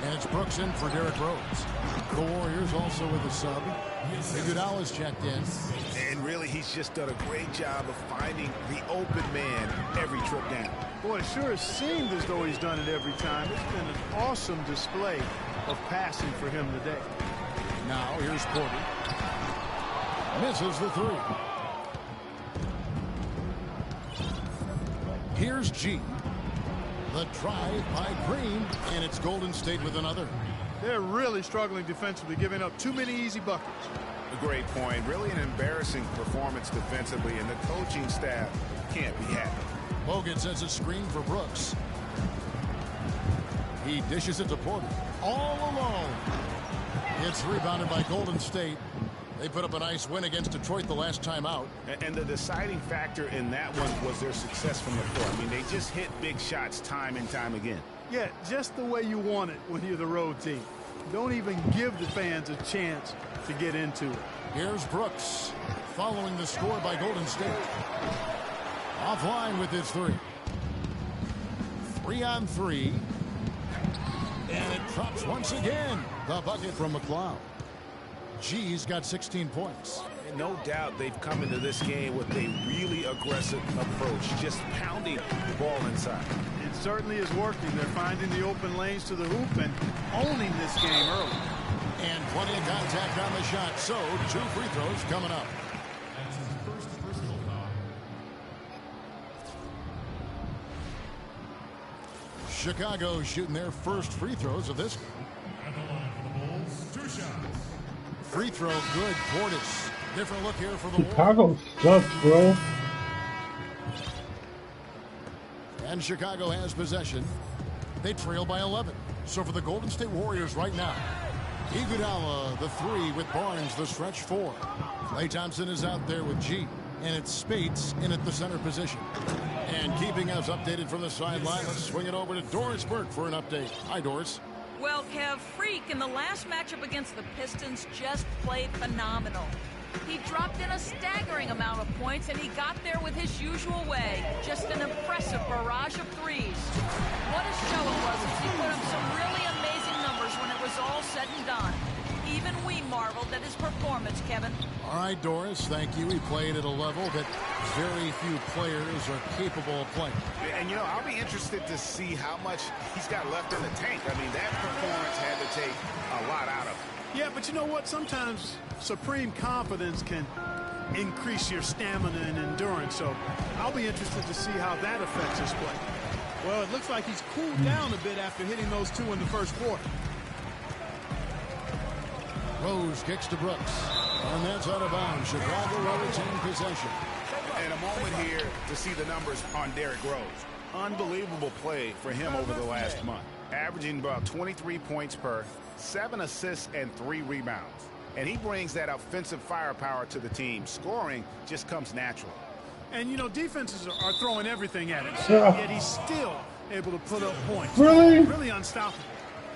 And it's Brooks in for Derrick Rose. The Warriors also with a sub. Iguodala's checked in. And really, he's just done a great job of finding the open man every trip down. Boy, it sure has seemed as though he's done it every time. It's been an awesome display of passing for him today. Now here's Porter. Misses the 3. Here's G. The drive by Green, and it's Golden State with another. They're really struggling defensively, giving up too many easy buckets. A great point. Really an embarrassing performance defensively, and the coaching staff can't be happy. Bogut sets a screen for Brooks. He dishes it to Porter. All alone. It's rebounded by Golden State. They put up a nice win against Detroit the last time out. And the deciding factor in that one was their success from the floor. I mean, they just hit big shots time and time again. Yeah, just the way you want it when you're the road team. Don't even give the fans a chance to get into it. Here's Brooks following the score by Golden State. Offline with his three. 3-on-3. And it drops once again. The bucket from McLeod. G's got 16 points. And no doubt they've come into this game with a really aggressive approach, just pounding the ball inside. It certainly is working. They're finding the open lanes to the hoop and owning this game early. And plenty of contact on the shot. So 2 free throws coming up. Chicago shooting their first free throws of this game. Free throw good. Portis. Different look here for the Chicago sucks, bro. And Chicago has possession. They trail by 11. So for the Golden State Warriors right now, Iguodala the 3 with Barnes the stretch 4. Klay Thompson is out there with G. And it's Spates in at the center position. And keeping us updated from the sideline, let's swing it over to Doris Burke for an update. Hi, Doris. Well, Kev, Freak in the last matchup against the Pistons just played phenomenal. He dropped in a staggering amount of points, and he got there with his usual way. Just an impressive barrage of threes. What a show it was as he put up some really amazing numbers when it was all said and done. Even we marveled at his performance, Kevin. All right, Doris, thank you. He played at a level that very few players are capable of playing. And, you know, I'll be interested to see how much he's got left in the tank. I mean, that performance had to take a lot out of him. Yeah, but you know what? Sometimes supreme confidence can increase your stamina and endurance. So I'll be interested to see how that affects his play. Well, it looks like he's cooled down a bit after hitting those 2 in the first quarter. Rose kicks to Brooks. And that's out of bounds. Chicago will retain possession. And a moment here to see the numbers on Derrick Rose. Unbelievable play for him over the last month. Averaging about 23 points per, 7 assists, and 3 rebounds. And he brings that offensive firepower to the team. Scoring just comes natural. And, you know, defenses are throwing everything at him. Yeah. Yet he's still able to put up points. Really? Really unstoppable.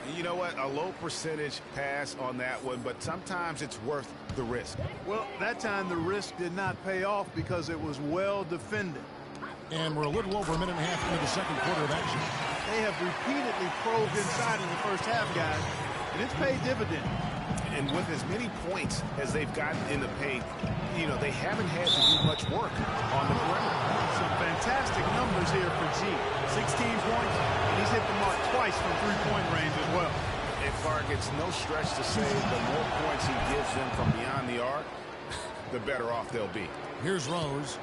And you know what? A low percentage pass on that one, but sometimes it's worth the risk. Well, that time the risk did not pay off because it was well defended. And we're a little over a minute and a half into the second quarter of action. They have repeatedly probed inside in the first half, guys, and it's paid dividends. And with as many points as they've gotten in the paint, you know, they haven't had to do much work on the perimeter. Some fantastic numbers here for G. 16 points, and he's hit the mark twice from three-point range as well. And Clark, it's no stretch to say the more points he gives them from beyond the arc, the better off they'll be. Here's Rose.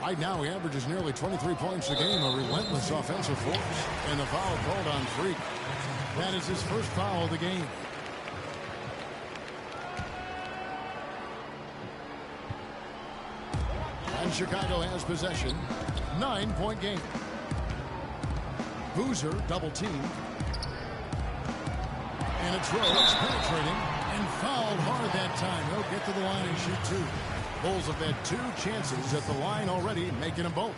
Right now he averages nearly 23 points a game, a relentless offensive force. And the foul called on Freak. That is his first foul of the game. And Chicago has possession. 9-point game. Boozer double teamed. And it's Rose penetrating and fouled hard that time. He'll get to the line and shoot 2. Bulls have had 2 chances at the line already, making them both.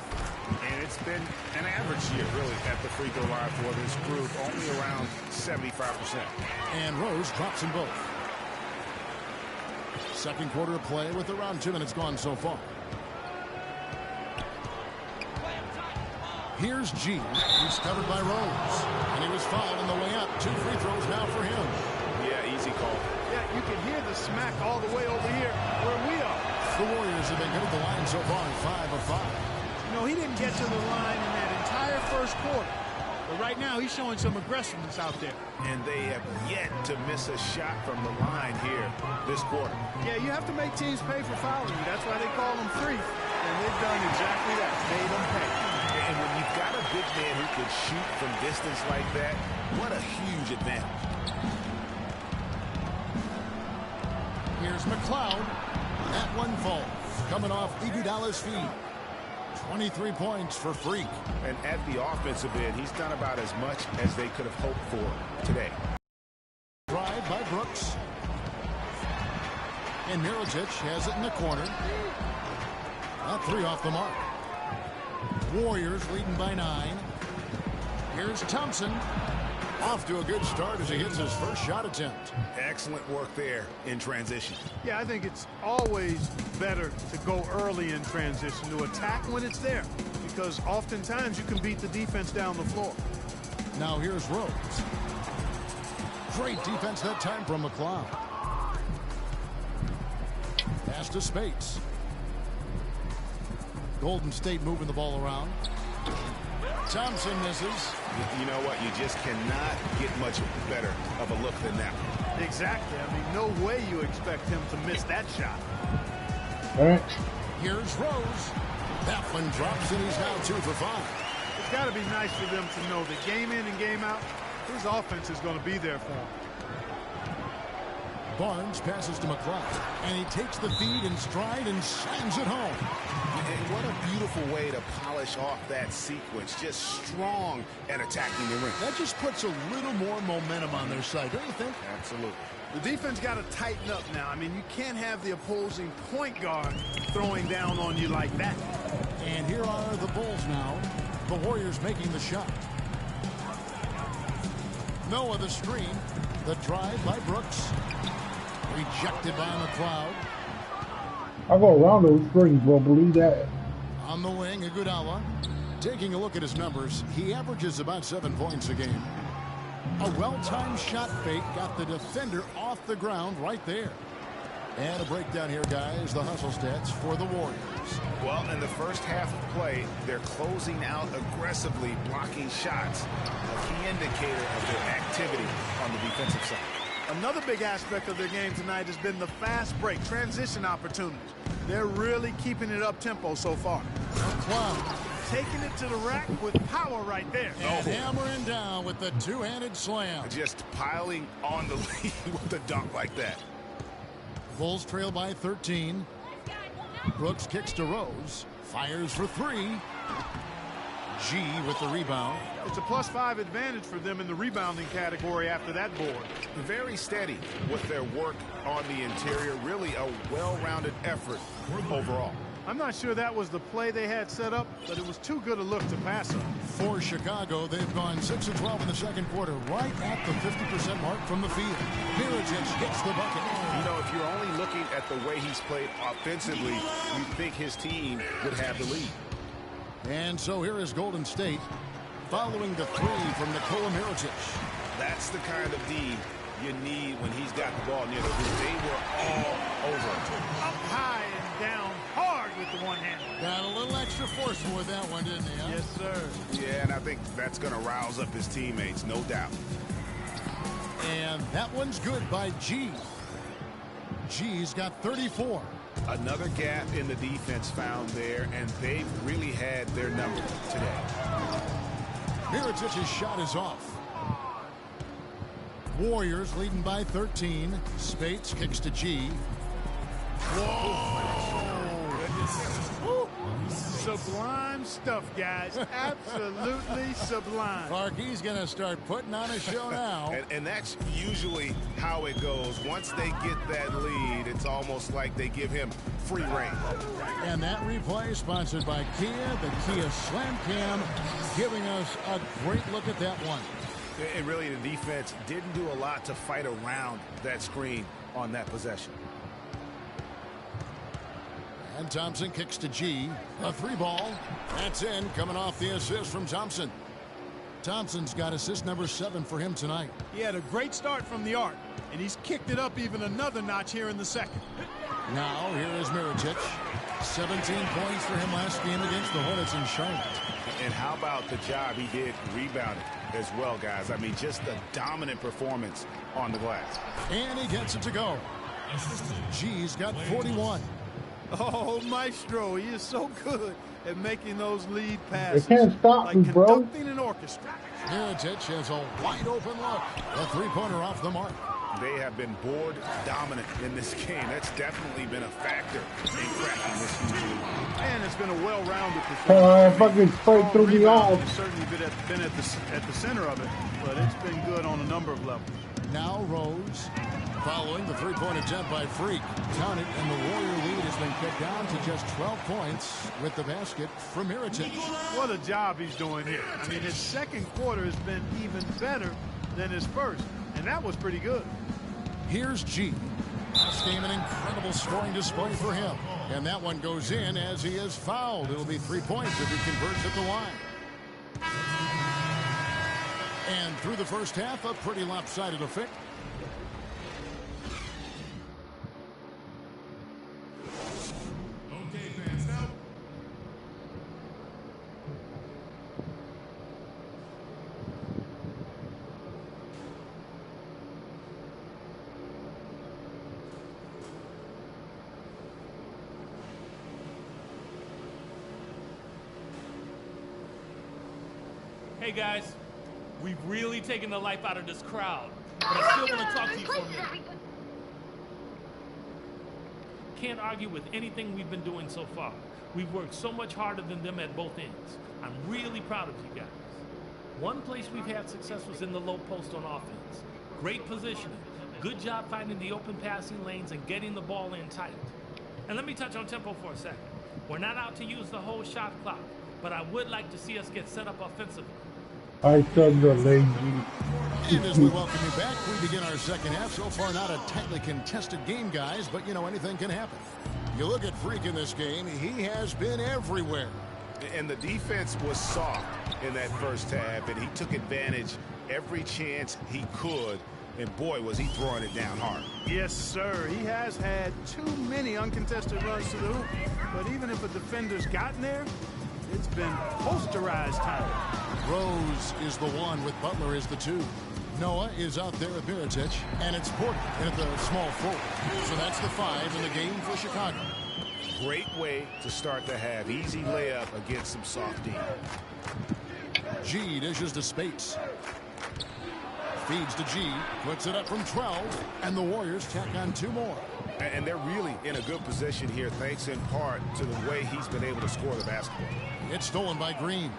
And it's been an average year, really, at the free throw line for this group, only around 75%. And Rose drops them both. Second quarter of play with around 2 minutes gone so far. Here's G. He's covered by Rose. And he was fouled on the way up. 2 free throws now for him. Yeah, easy call. Yeah, you can hear the smack all the way over here where we are. The Warriors have been good at the line so far, 5 of 5. You know, he didn't get to the line in that entire first quarter. But right now, he's showing some aggressiveness out there. And they have yet to miss a shot from the line here this quarter. Yeah, you have to make teams pay for fouling you. That's why they call them free. And they've done exactly that. Made them pay. And when you've got a big man who could shoot from distance like that, what a huge advantage. Here's McLeod. That one falls. Coming off Iguodala's feet. 23 points for Freak. And at the offensive end, he's done about as much as they could have hoped for today. Drive by Brooks. And Mirotic has it in the corner. That three off the mark. Warriors leading by 9. Here's Thompson. Off to a good start as he hits his first shot attempt. Excellent work there in transition. Yeah, I think it's always better to go early in transition, to attack when it's there, because oftentimes you can beat the defense down the floor. Now here's Rose. Great defense that time from McLeod. Pass to Spates. Golden State moving the ball around. Thompson misses. You know what? You just cannot get much better of a look than that. Exactly. I mean, no way you expect him to miss that shot. All right. Here's Rose. That one drops, and he's now 2 for 5. It's got to be nice for them to know that game in and game out, his offense is going to be there for him. Barnes passes to McLeod, and he takes the feed in stride and slams it home. And what a beautiful way to polish off that sequence. Just strong and attacking the rim. That just puts a little more momentum on their side, don't you think? Absolutely. The defense got to tighten up now. I mean, you can't have the opposing point guard throwing down on you like that. And here are the Bulls now. The Warriors making the shot. Noah the screen. The drive by Brooks. Rejected by McLeod. I go around those screens, bro. Believe that. On the wing, Iguodala. Taking a look at his numbers, he averages about 7 points a game. A well-timed shot fake got the defender off the ground right there. And a breakdown here, guys. The hustle stats for the Warriors. Well, in the first half of play, they're closing out aggressively, blocking shots. A key indicator of their activity on the defensive side. Another big aspect of their game tonight has been the fast break, transition opportunities. They're really keeping it up-tempo so far. McLeod taking it to the rack with power right there. And hammering down with the two-handed slam. Just piling on the lead with a dunk like that. Bulls trail by 13. Brooks kicks to Rose. Fires for 3. G with the rebound. It's a +5 advantage for them in the rebounding category after that board. Very steady with their work on the interior. Really a well-rounded effort overall. I'm not sure that was the play they had set up, but it was too good a look to pass up. For Chicago, they've gone 6 of 12 in the second quarter, right at the 50% mark from the field. Mirotic hits the bucket. You know, if you're only looking at the way he's played offensively, you'd think his team would have the lead. And so here is Golden State following the 3 from Nikola Mirotic. That's the kind of D you need when he's got the ball near the hoop. They were all over. Up high and down hard with the one hand. Got a little extra forceful with that one, didn't he? Huh? Yes, sir. Yeah, and I think that's going to rouse up his teammates, no doubt. And that one's good by G. G's got 34. Another gap in the defense found there, and they've really had their number today. Mirotic's shot is off. Warriors leading by 13. Spates kicks to G. Whoa! Sublime stuff, guys. Absolutely sublime. Clark, he's going to start putting on a show now. And that's usually how it goes. Once they get that lead, it's almost like they give him free reign. And that replay sponsored by Kia, the Kia Slam Cam, giving us a great look at that one. And really, the defense didn't do a lot to fight around that screen on that possession. And Thompson kicks to G. A 3 ball. That's in, coming off the assist from Thompson. Thompson's got assist number 7 for him tonight. He had a great start from the arc, and he's kicked it up even another notch here in the second. Now, here is Mirotic. 17 points for him last game against the Hornets in Charlotte. And how about the job he did rebounding as well, guys? I mean, just a dominant performance on the glass. And he gets it to go. G's got 41. Oh, Maestro, he is so good at making those lead They passes. can't stop Like me, bro. conducting an orchestra. Mirotic has a wide open look. A three-pointer off the mark. They have been board dominant in this game. That's definitely been a factor in cracking this huge lead. And it's been a well-rounded performance. Fucking straight through me off. It's certainly been at the center of it, but it's been good on a number of levels. Now Rose, following the three-point attempt by Freak. Count it, and the Warrior lead has been cut down to just 12 points with the basket from Mirotic. What a job he's doing here. I mean, his second quarter has been even better than his first, and that was pretty good. Here's G. This game, an incredible scoring display for him. And that one goes in as he is fouled. It'll be 3 points if he converts at the line. And through the first half, a pretty lopsided affair. Okay, fans, now. Hey guys, we've really taken the life out of this crowd, but I still want to talk to you for a minute. Can't argue with anything we've been doing so far. We've worked so much harder than them at both ends. I'm really proud of you guys. One place we've had success was in the low post on offense. Great positioning. Good job finding the open passing lanes and getting the ball in tight. And let me touch on tempo for a second. We're not out to use the whole shot clock, but I would like to see us get set up offensively. I said you're lazy. And as we welcome you back, we begin our second half. So far, not a tightly contested game, guys, but, you know, anything can happen. You look at Freak in this game, he has been everywhere. And the defense was soft in that first half, and he took advantage every chance he could. And boy, was he throwing it down hard. Yes, sir. He has had too many uncontested runs to the hoop. But even if a defender's gotten there, it's been posterized time. Rose is the one with Butler is the two. Noah is out there with Mirotic, and it's Porter at the small forward. So that's the 5 in the game for Chicago. Great way to start the half. Easy layup against some soft D. G dishes to Spates. Feeds to G, puts it up from 12, and the Warriors tack on 2 more. And they're really in a good position here, thanks in part to the way he's been able to score the basketball. It's stolen by Green.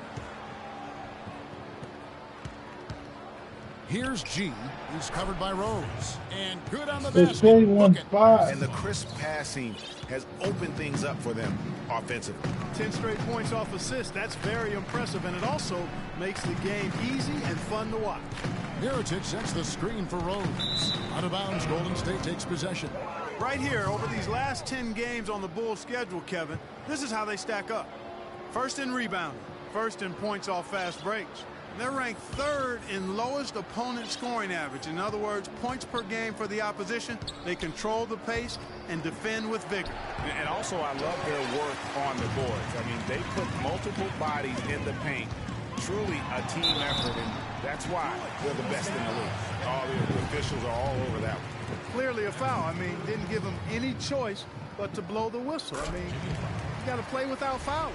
Here's G. He's covered by Rose. And good on the basket. And the crisp passing has opened things up for them offensively. 10 straight points off assists. That's very impressive, and it also makes the game easy and fun to watch. Mirotic sets the screen for Rose. Out of bounds, Golden State takes possession. Right here, over these last 10 games on the Bulls schedule, Kevin, this is how they stack up. First in rebounding, first in points off fast breaks. They're ranked 3rd in lowest opponent scoring average. In other words, points per game for the opposition. They control the pace and defend with vigor. And also, I love their work on the boards. I mean, they put multiple bodies in the paint. Truly a team effort, and that's why they're the best in the league. All the officials are all over that one. Clearly a foul. I mean, didn't give them any choice but to blow the whistle. I mean, you got to play without fouling.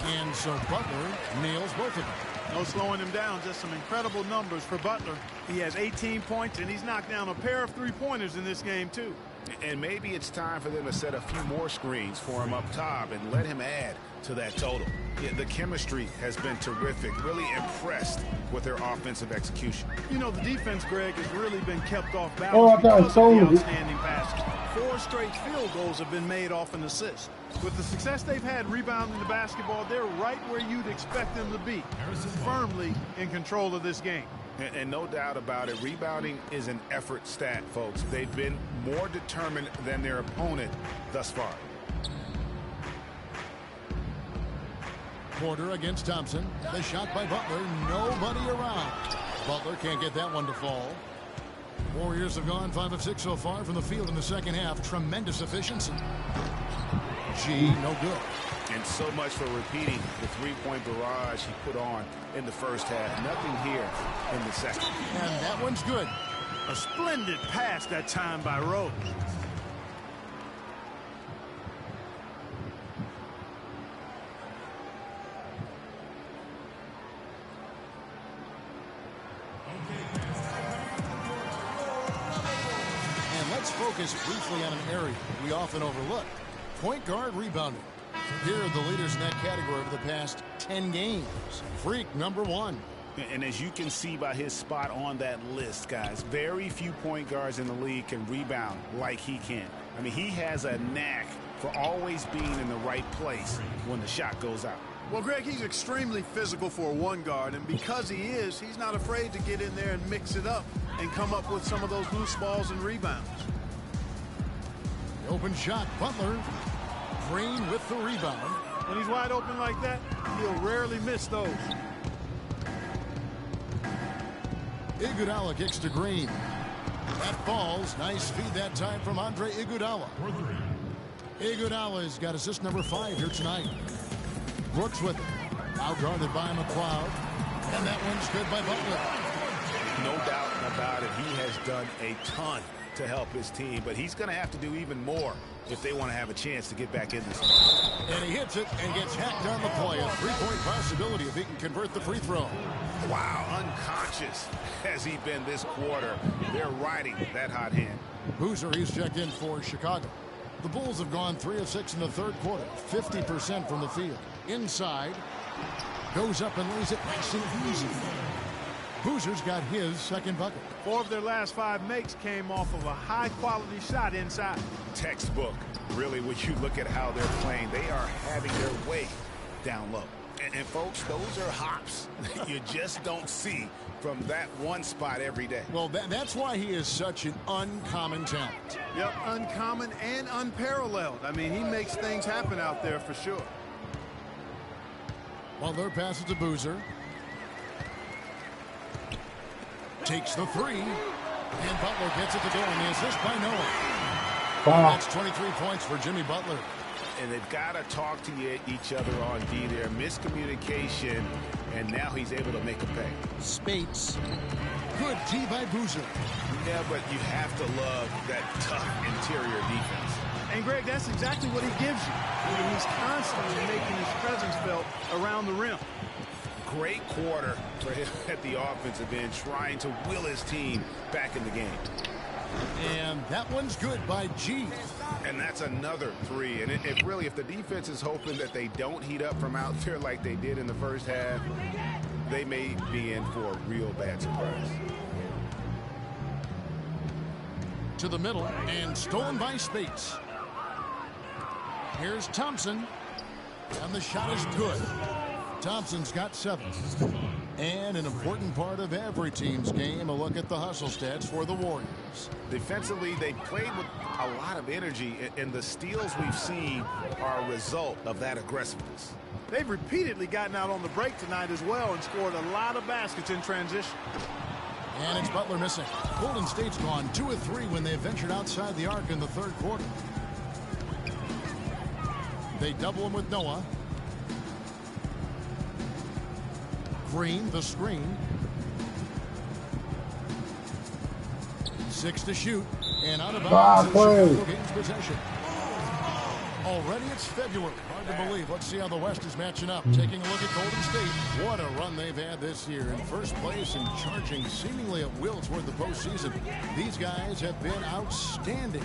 And so Butler nails both of them. No slowing him down, just some incredible numbers for Butler. He has 18 points, and he's knocked down a pair of three-pointers in this game, too. And maybe it's time for them to set a few more screens for him up top and let him add to that total. Yeah, the chemistry has been terrific. Really impressed with their offensive execution. You know, the defense, Greg, has really been kept off balance because I of the outstanding passes. 4 straight field goals have been made off an assist. With the success they've had rebounding the basketball, they're right where you'd expect them to be, firmly in control of this game. And no doubt about it, rebounding is an effort stat, folks. They've been more determined than their opponent thus far. Porter against Thompson. The shot by Butler. Nobody around. Butler can't get that one to fall. Warriors have gone 5 of 6 so far from the field in the second half. Tremendous efficiency. G, no good. And so much for repeating the three-point barrage he put on in the first half. Nothing here in the second. And that one's good. A splendid pass that time by Rose. focus briefly on an area we often overlook. Point guard rebounding. Here are the leaders in that category over the past 10 games. Freak, number 1. And as you can see by his spot on that list, guys, very few point guards in the league can rebound like he can. I mean, he has a knack for always being in the right place when the shot goes out. Well, Greg, he's extremely physical for a one guard, and because he is, he's not afraid to get in there and mix it up and come up with some of those loose balls and rebounds. The open shot, Butler. Green with the rebound. When he's wide open like that, he'll rarely miss those. Iguodala kicks to Green. That falls. Nice feed that time from Andre Iguodala. Iguodala's got assist number 5 here tonight. Brooks with it. Outguarded by McLeod. And that one's good by Butler. No doubt about it. He has done a ton to help his team, but he's going to have to do even more if they want to have a chance to get back in this. And he hits it and gets hacked on the play. A three-point possibility if he can convert the free throw. Wow, unconscious has he been this quarter. They're riding that hot hand. Boozer, he's checked in for Chicago. The Bulls have gone 3 of 6 in the third quarter, 50% from the field. Inside, goes up and lays it nice and easy. Boozer's got his second bucket. 4 of their last 5 makes came off of a high-quality shot inside. Textbook. Really, when you look at how they're playing, they are having their way down low. And folks, those are hops you just don't see from that one spot every day. Well, that's why he is such an uncommon talent. Yep, uncommon and unparalleled. I mean, he makes things happen out there for sure. Butler passes to Boozer. Takes the 3. And Butler gets it to go on the assist by Noah. Wow. That's 23 points for Jimmy Butler. And they've got to talk to each other on D there. Miscommunication, and now he's able to make a pay. Spates. Good D by Boozer. Yeah, but you have to love that tough interior defense. And, Greg, that's exactly what he gives you. I mean, he's constantly making his presence felt around the rim. Great quarter for him at the offensive end, trying to will his team back in the game. And that one's good by G. And that's another 3. And if really, if the defense is hoping that they don't heat up from out there like they did in the first half, they may be in for a real bad surprise. To the middle and stolen by Spates. Here's Thompson. And the shot is good. Thompson's got 7. And an important part of every team's game, a look at the hustle stats for the Warriors. Defensively, they played with a lot of energy, and the steals we've seen are a result of that aggressiveness. They've repeatedly gotten out on the break tonight as well and scored a lot of baskets in transition. And it's Butler missing. Golden State's gone 2 of 3 when they ventured outside the arc in the third quarter. They double him with Noah. Green, the screen. 6 to shoot. And out of bounds. Gains possession. Already it's February. Hard to believe. Let's see how the West is matching up. Taking a look at Golden State. What a run they've had this year. In first place and charging seemingly at will toward the postseason. These guys have been outstanding.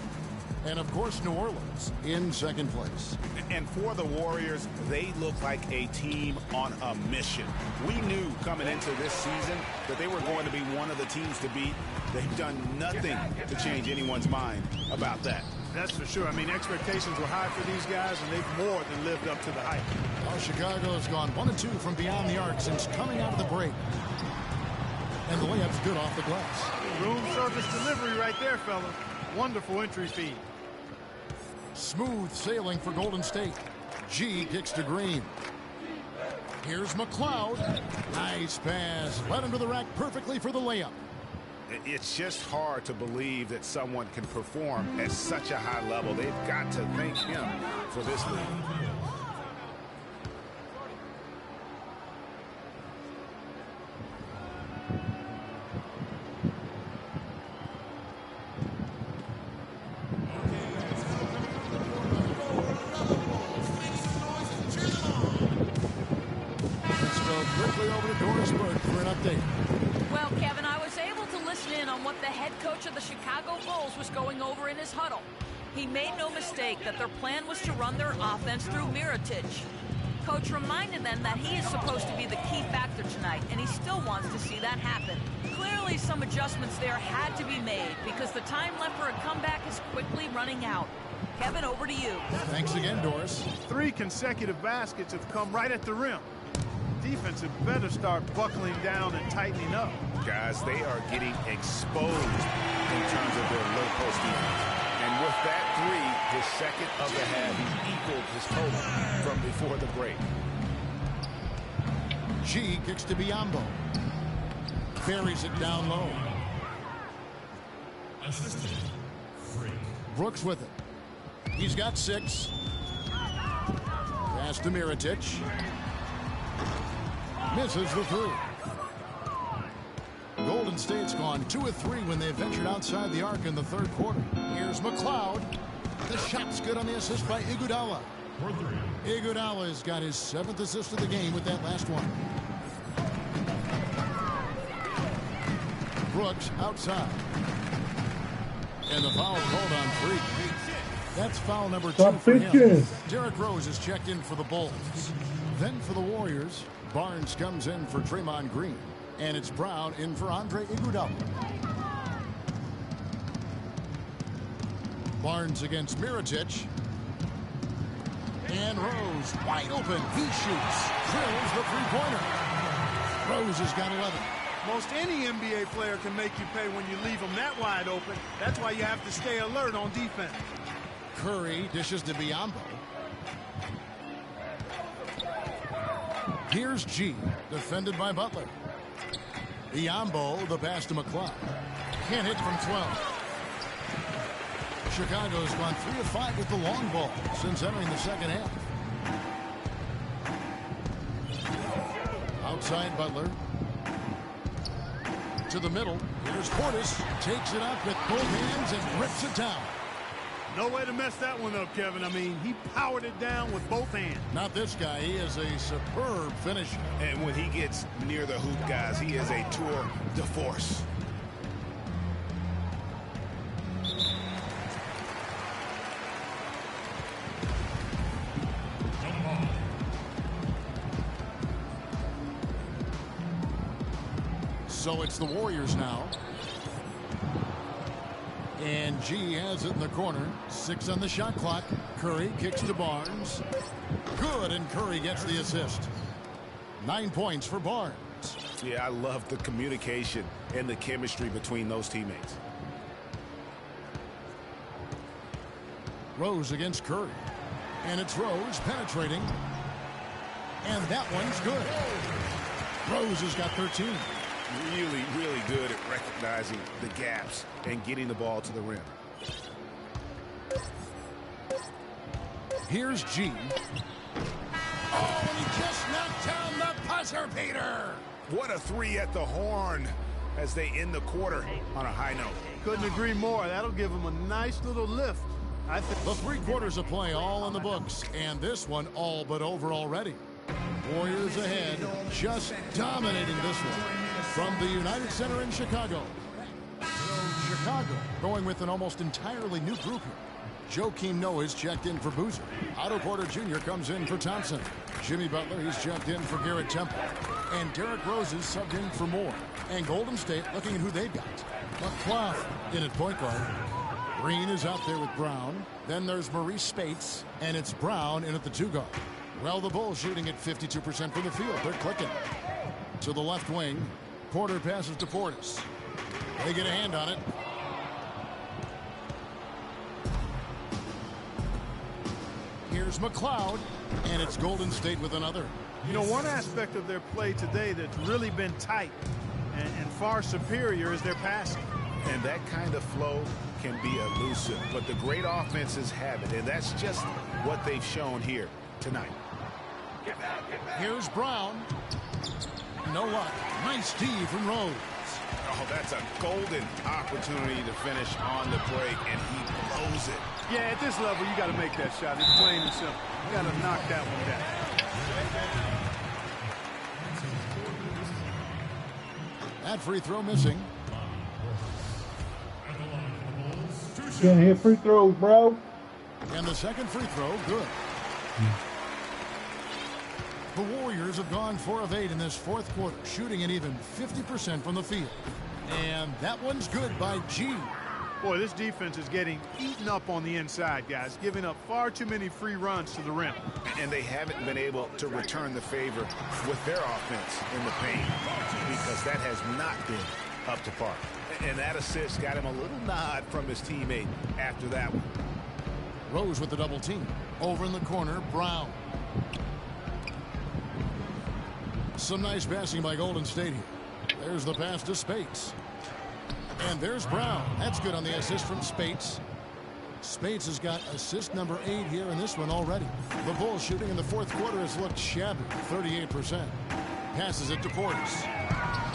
And, of course, New Orleans in second place. And for the Warriors, they look like a team on a mission. We knew coming into this season that they were going to be one of the teams to beat. They've done nothing to change anyone's mind about that. That's for sure. I mean, expectations were high for these guys, and they've more than lived up to the hype. Well, Chicago has gone 1 of 2 from beyond the arc since coming out of the break. And the layup's good off the glass. Room service delivery right there, fella. Wonderful entry feed. Smooth sailing for Golden State. G kicks to Green. Here's McLeod. Nice pass. Led him to the rack perfectly for the layup. It's just hard to believe that someone can perform at such a high level. They've got to thank him for this lead. listen in on what the head coach of the Chicago Bulls was going over in his huddle. He made no mistake that their plan was to run their offense through Mirotic. Coach reminded them that he is supposed to be the key factor tonight, and he still wants to see that happen. Clearly, some adjustments there had to be made because the time left for a comeback is quickly running out. Kevin, over to you. Thanks again, Doris. 3 consecutive baskets have come right at the rim. Defense had better start buckling down and tightening up. Guys, they are getting exposed in terms of their low post defense. And with that 3, his second of the half, he's equaled his total from before the break. G kicks to Biombo. Buries it down low. Brooks with it. He's got 6. Pass to Mirotic. Misses the 3. Golden State's gone 2 of 3 when they ventured outside the arc in the third quarter. Here's McLeod. The shot's good on the assist by Iguodala. Iguodala's got his 7th assist of the game with that last one. Brooks outside. And the foul called on Freak. That's foul number 2 for him. Derrick Rose is checked in for the Bulls. Then for the Warriors, Barnes comes in for Draymond Green. And it's Brown in for Andre Iguodala. Barnes against Mirotic. And Rose wide open. He shoots. Drills the three-pointer. Rose has got 11. Most any NBA player can make you pay when you leave them that wide open. That's why you have to stay alert on defense. Curry dishes to Biombo. Here's G, defended by Butler. Biombo, the pass to McLeod. Can't hit from 12. Chicago's gone 3 of 5 with the long ball since entering the second half. Outside Butler. To the middle. Here's Portis. Takes it up with both hands and rips it down. No way to mess that one up, Kevin. I mean, he powered it down with both hands. Not this guy. He is a superb finisher. And when he gets near the hoop, guys, he is a tour de force. So it's the Warriors now. And G has it in the corner. 6 on the shot clock. Curry kicks to Barnes. Good, and Curry gets the assist. 9 points for Barnes. Yeah, I love the communication and the chemistry between those teammates. Rose against Curry. And it's Rose penetrating. And that one's good. Rose has got 13. Really, really good at recognizing the gaps and getting the ball to the rim. Here's G. Oh, and he just knocked down the buzzer beater. What a 3 at the horn as they end the quarter on a high note. Couldn't agree more. That'll give him a nice little lift. I think the 3 quarters of play all in the books, and this one all but over already. Warriors ahead, just dominating this one. From the United Center in Chicago. Chicago going with an almost entirely new group here. Joakim Noah's checked in for Boozer. Otto Porter Jr. comes in for Thompson. Jimmy Butler, he's checked in for Garrett Temple. And Derrick Rose is subbed in for Moore. And Golden State looking at who they've got. McClough in at point guard. Green is out there with Brown. Then there's Maurice Spates. And it's Brown in at the 2 guard. Well, the Bulls shooting at 52% from the field. They're clicking. To the left wing. Porter passes to Portis. They get a hand on it. Here's McLeod, and it's Golden State with another. You know, one aspect of their play today that's really been tight and far superior is their passing. And that kind of flow can be elusive, but the great offenses have it, and that's just what they've shown here tonight. Here's Brown. No luck. Nice D from Rose. Oh, that's a golden opportunity to finish on the break, and he blows it. Yeah, at this level, you got to make that shot. It's plain and simple. You got to knock that one down. That free throw missing. Can't hit free throws, bro. And the second free throw, good. The Warriors have gone 4 of 8 in this fourth quarter, shooting an even 50% from the field. And that one's good by G. Boy, this defense is getting eaten up on the inside, guys, giving up far too many free runs to the rim. And they haven't been able to return the favor with their offense in the paint because that has not been up to par. And that assist got him a little nod from his teammate after that one. Rose with the double team. Over in the corner, Brown. Some nice passing by Golden State here. There's the pass to Spates. And there's Brown. That's good on the assist from Spates. Spates has got assist number 8 here in this one already. The Bulls shooting in the fourth quarter has looked shabby, 38%. Passes it to Portis.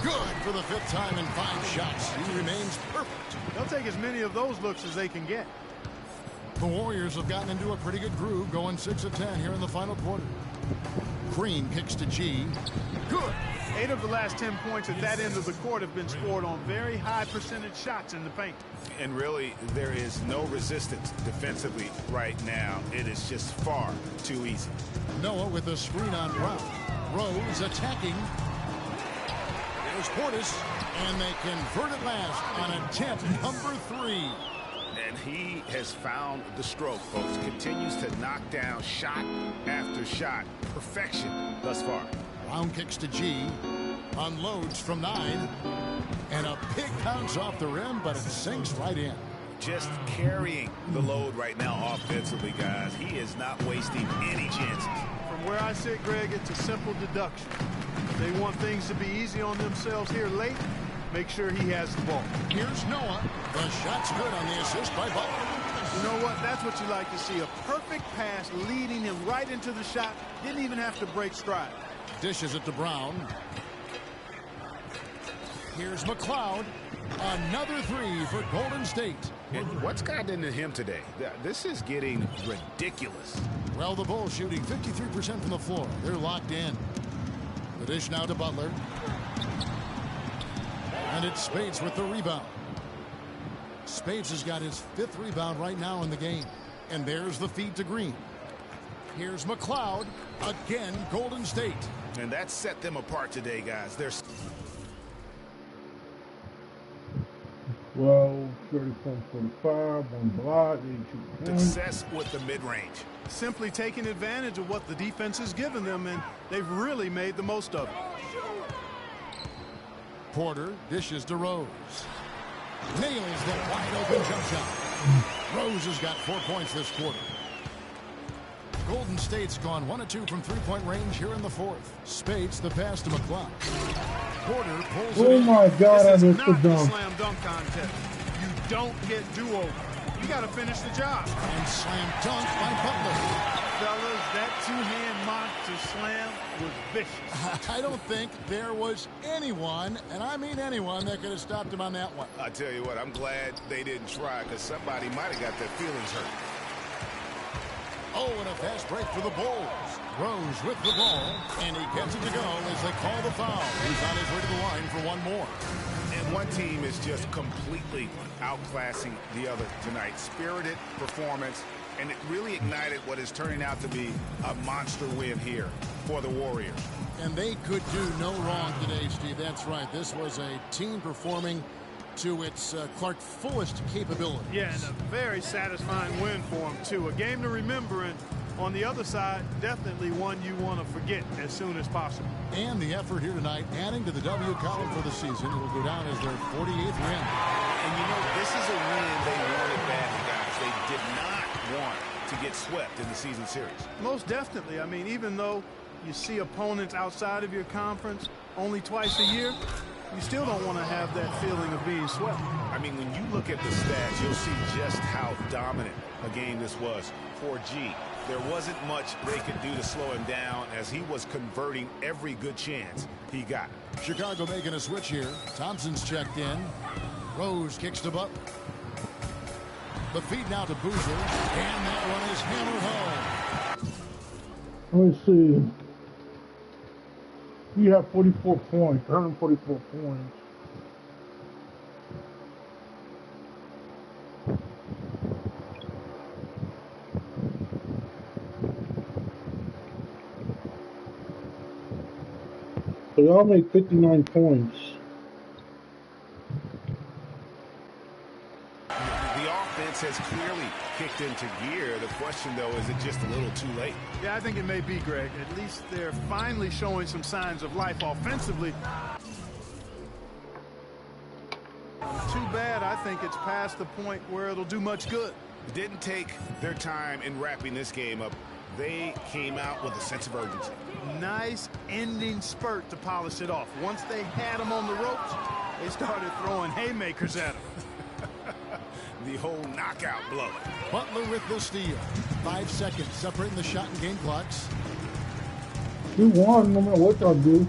Good for the 5th time in 5 shots. He remains perfect. They'll take as many of those looks as they can get. The Warriors have gotten into a pretty good groove, going 6 of 10 here in the final quarter. Green kicks to G. Good. 8 of the last 10 points at that end of the court have been scored on very high percentage shots in the paint. And really, there is no resistance defensively right now. It is just far too easy. Noah with the screen on Brown. Rose attacking. There's Portis, and they convert it last on attempt number 3. And he has found the stroke, folks. Continues to knock down shot after shot. Perfection thus far. Brown kicks to G. Unloads from 9. And a big bounce off the rim, but it sinks right in. Just carrying the load right now offensively, guys. He is not wasting any chances. From where I sit, Greg, it's a simple deduction. They want things to be easy on themselves here late. Make sure he has the ball. Here's Noah. The shot's good on the assist by Butler. You know what? That's what you like to see. A perfect pass leading him right into the shot. Didn't even have to break stride. Dishes it to Brown. Here's McLeod. Another 3 for Golden State. And what's gotten into him today? This is getting ridiculous. Well, the Bulls shooting 53% from the floor. They're locked in. The dish now to Butler. And it's Spates with the rebound. Spates has got his 5th rebound right now in the game. And there's the feed to Green. Here's McLeod. Again, Golden State. And that set them apart today, guys. They're 12, 34-45, 1 block, 82 points. Success with the mid-range. Simply taking advantage of what the defense has given them, and they've really made the most of it. Porter dishes to Rose. Nails the wide open jump shot. Rose has got 4 points this quarter. Golden State's gone 1 of 2 from 3-point range here in the fourth. Spates the pass to McLeod. Porter pulls it in. Oh my God, I This is missed the not the dunk. slam dunk contest. You don't get do-over. You got to finish the job. And slam dunk by Butler. Fellas, that two-hand monster slam was vicious. I don't think there was anyone, and I mean anyone, that could have stopped him on that one. I tell you what, I'm glad they didn't try because somebody might have got their feelings hurt. Oh, and a fast break for the Bulls. Rose with the ball, and he gets it to go as they call the foul. He's on his way to the line for one more. And one team is just completely outclassing the other tonight. Spirited performance, and it really ignited what is turning out to be a monster win here for the Warriors. And they could do no wrong today, Steve. That's right. This was a team performing to its Clark fullest capability. Yeah, and a very satisfying win for him, too. A game to remember, and on the other side, definitely one you want to forget as soon as possible. And the effort here tonight, adding to the W column for the season. It will go down as their 48th win. And you know, this is a win they wanted badly, guys. They did not want to get swept in the season series. Most definitely. I mean, even though you see opponents outside of your conference only twice a year, you still don't want to have that feeling of being swept. I mean, when you look at the stats, you'll see just how dominant a game this was for G. There wasn't much they could do to slow him down as he was converting every good chance he got. Chicago making a switch here. Thompson's checked in. Rose kicks to Butler. The feed now to Boozer. And that one is hammered home. Let's see. You have 44 points, 144 points. So y'all made 59 points. The offense has clearly kicked into gear. The question, though, is it just a little too late? Yeah, I think it may be, Greg. At least they're finally showing some signs of life offensively. Too bad. I think it's past the point where it'll do much good. It didn't take their time in wrapping this game up. They came out with a sense of urgency. Nice ending spurt to polish it off. Once they had him on the ropes, they started throwing haymakers at him. The whole knockout blow. Butler with the steal. 5 seconds separating the shot and game clocks. You won no matter what y'all do.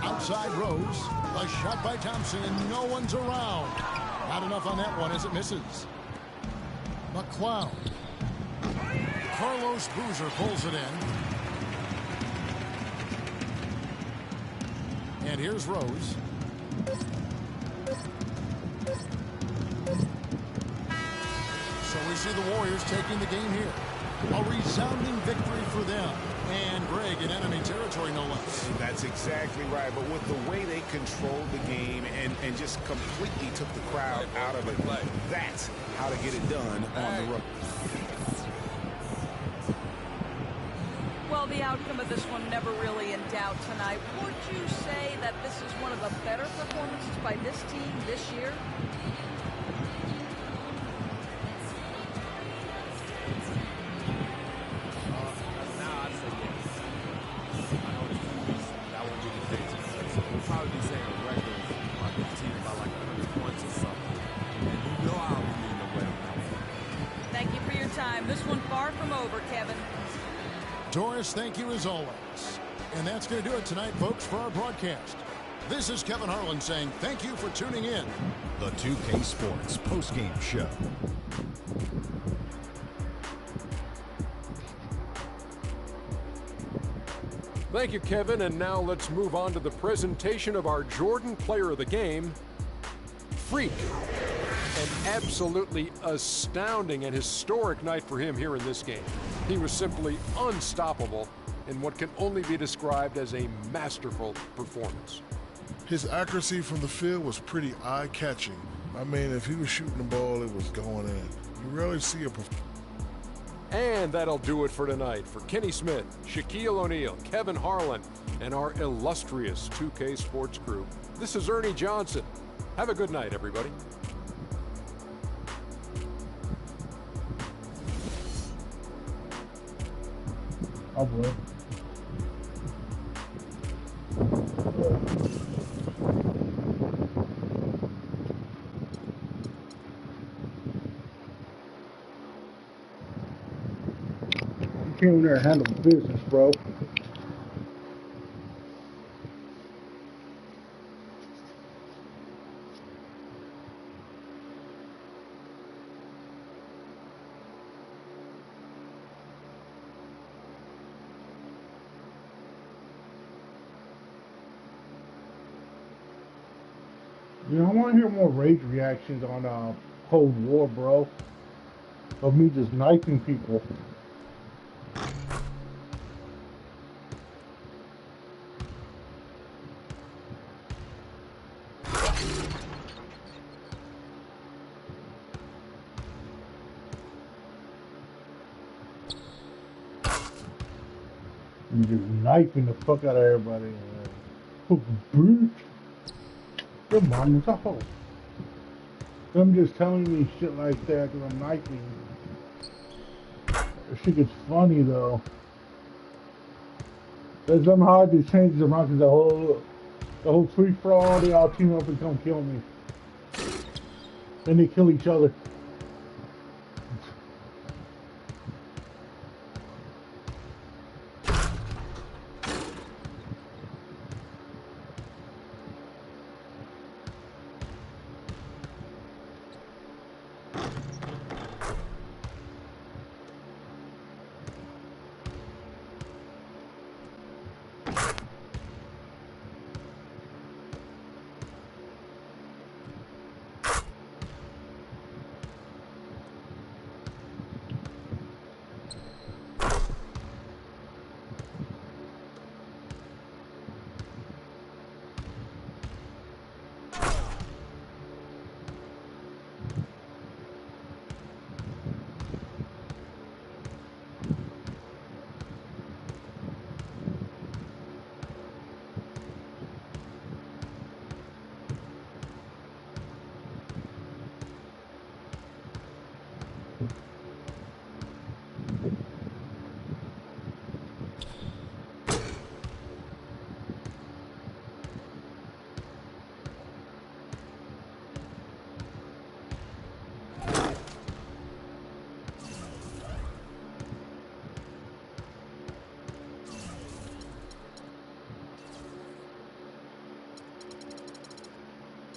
Outside Rose. A shot by Thompson, and no one's around. Not enough on that one as it misses. McCloud. Carlos Boozer pulls it in. And here's Rose. So we see the Warriors taking the game here. A resounding victory for them. And Greg in enemy territory, no less. That's exactly right. But with the way they controlled the game and just completely took the crowd out of it, that's how to get it done on the road. Well, the outcome of this one never really in doubt tonight. Would you say that this is one of the better performances by this team this year? Probably be saying a record by the team by like 100 points or something. And you know I'll be leading the way. Thank you for your time. This one far from over, Kevin. Doris, thank you as always. And that's going to do it tonight, folks, for our broadcast. This is Kevin Harlan saying thank you for tuning in. The 2K Sports postgame show. Thank you, Kevin. And now let's move on to the presentation of our Jordan Player of the Game, Freak. An absolutely astounding and historic night for him here in this game. He was simply unstoppable in what can only be described as a masterful performance. His accuracy from the field was pretty eye-catching. I mean, if he was shooting the ball, it was going in. You rarely see a performance. And that'll do it for tonight. For Kenny Smith, Shaquille O'Neal, Kevin Harlan, and our illustrious 2K Sports crew, this is Ernie Johnson. Have a good night, everybody. I would. You came in there and handled business, bro. You know, I want to hear more rage reactions on Cold War, bro. Of me just knifing people. You just knifing the fuck out of everybody. Bitch. Your mom is a hoe. Them just telling me shit like that because I'm knifing. That shit gets funny though. There's somehow I just change them out because the whole free for all, they all team up and come kill me. Then they kill each other.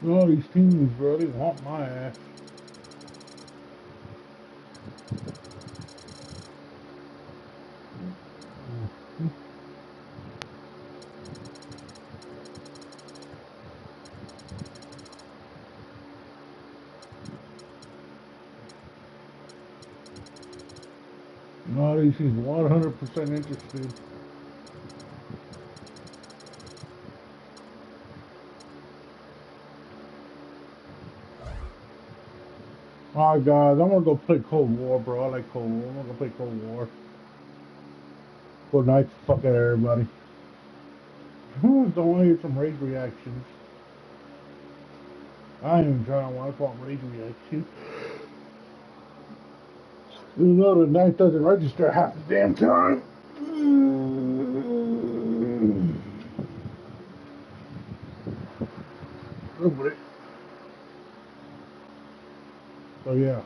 All these teams really want my ass. All these teams 100% interested. Alright guys, I'm gonna go play Cold War, bro. I like Cold War. I'm gonna go play Cold War. Good night, fuck everybody. Don't want to hear some rage reactions. I ain't even trying to want rage reactions. You know the night doesn't register half the damn time. So yeah.